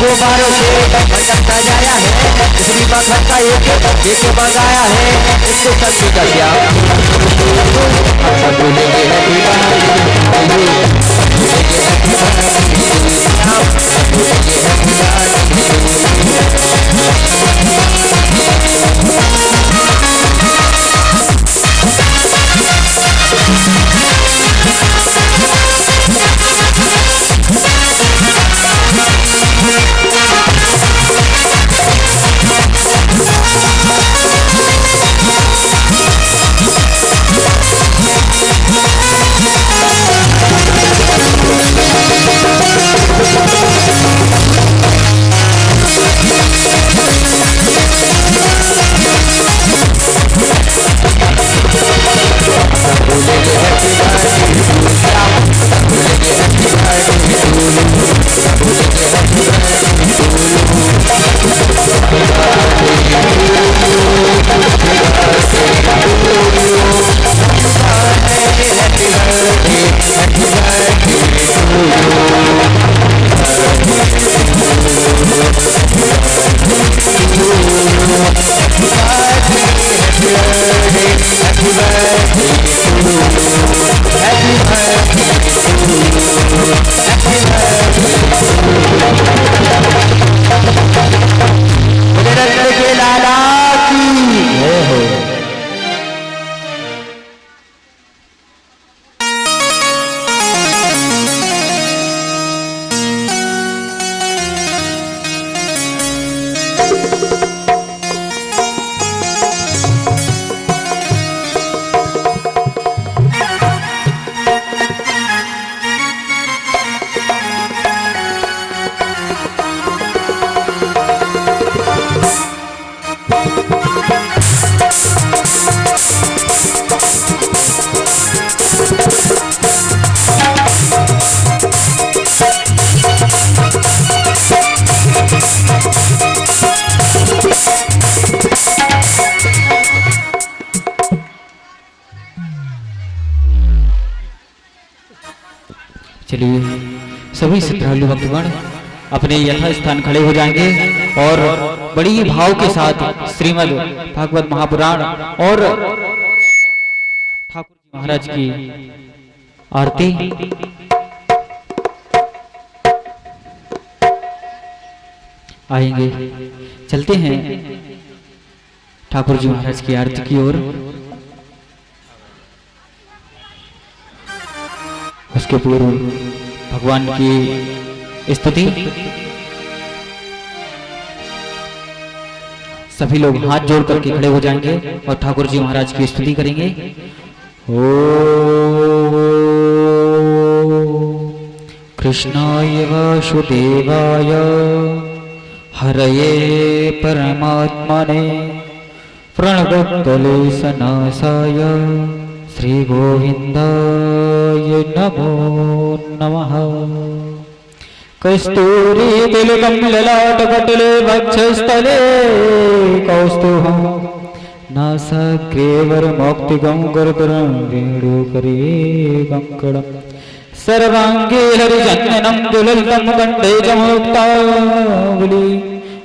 गोबारों से भटकता जाया है श्री मखन का एक बगाया है इसको शक्ति का क्या चलिए सभी श्रद्धालु भक्तगण अपने यथा स्थान खड़े हो जाएंगे और बड़ी भाव के साथ श्रीमद् भागवत महापुराण और ठाकुर जी महाराज की आरती आएंगे। चलते हैं ठाकुर जी महाराज की आरती की ओर। उसके पूर्व भगवान की स्तुति सभी लोग हाथ जोड़ करके खड़े हो जाएंगे और ठाकुर जी महाराज की स्तुति करेंगे। ओ कृष्णाय वासुदेवाय हरये परमात्मने प्रणतक्लेशनाशाय श्री गोविंदाय नमो नमः। कस्तूरी तिलकं ललाटपटले वक्षस्थले कौस्तुभं नासाग्रेवरमौक्तिकं करतलं वेणुकरे कङ्कणं सर्वाङ्गे हरिचन्दनं दुललितं कण्ठे च मुक्तावली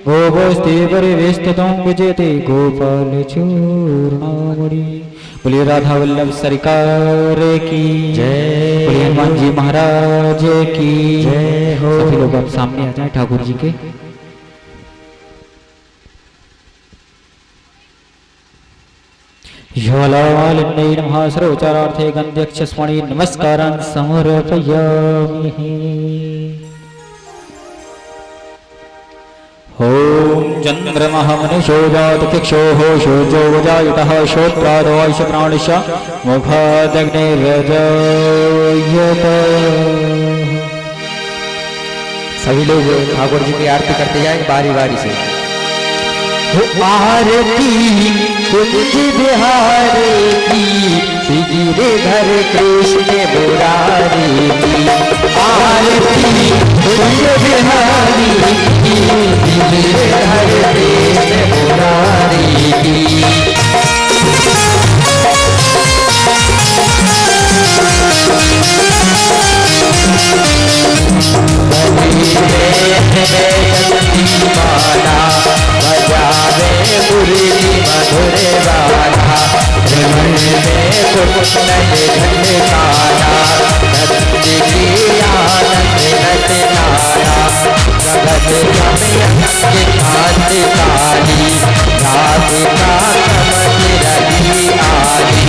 गोपस्ते परिवेष्टितं विजयते गोपालचूर्णामणि। बोलिए राधा वल्लभ सरकार की जय, बोलिए हनुमान जी महाराज की जय हो। सभी लोग आप सामने आ जाएं ठाकुर जी के। ज्वालालिन्दै नमः सर्वोच्चारार्थे गन्ध्यक्षस्मणि नमस्कारान् समर्पयामि। ॐ चन्द्रमः मनुषो जातचक्षोः शोचो वजायुतः श्रोत्रादवायुष प्राणिश मुखादग्निर्रजायत। सभी लोग ठाकुर जी की आरती करते जाएं बारी बारी से। आरती कुंज बिहारी की गिरधर कृष्ण मुरारी की। आरती कुंज बिहारी की गिरधर कृष्ण मुरारी की। माला बजावे मुरली मधुर वाला रमण में कुंडल झनकारा नंद की आनंद नटनारा जगत जमयंक कांति काली राधिका समझ रही आली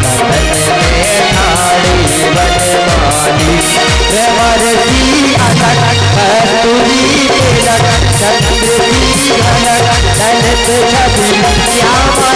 नंदन में ठाड़ी बनवाली रमर की अनक कस्तूरी तिलक चंद्र की झलक ललित छवि श्यामा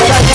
प्यारी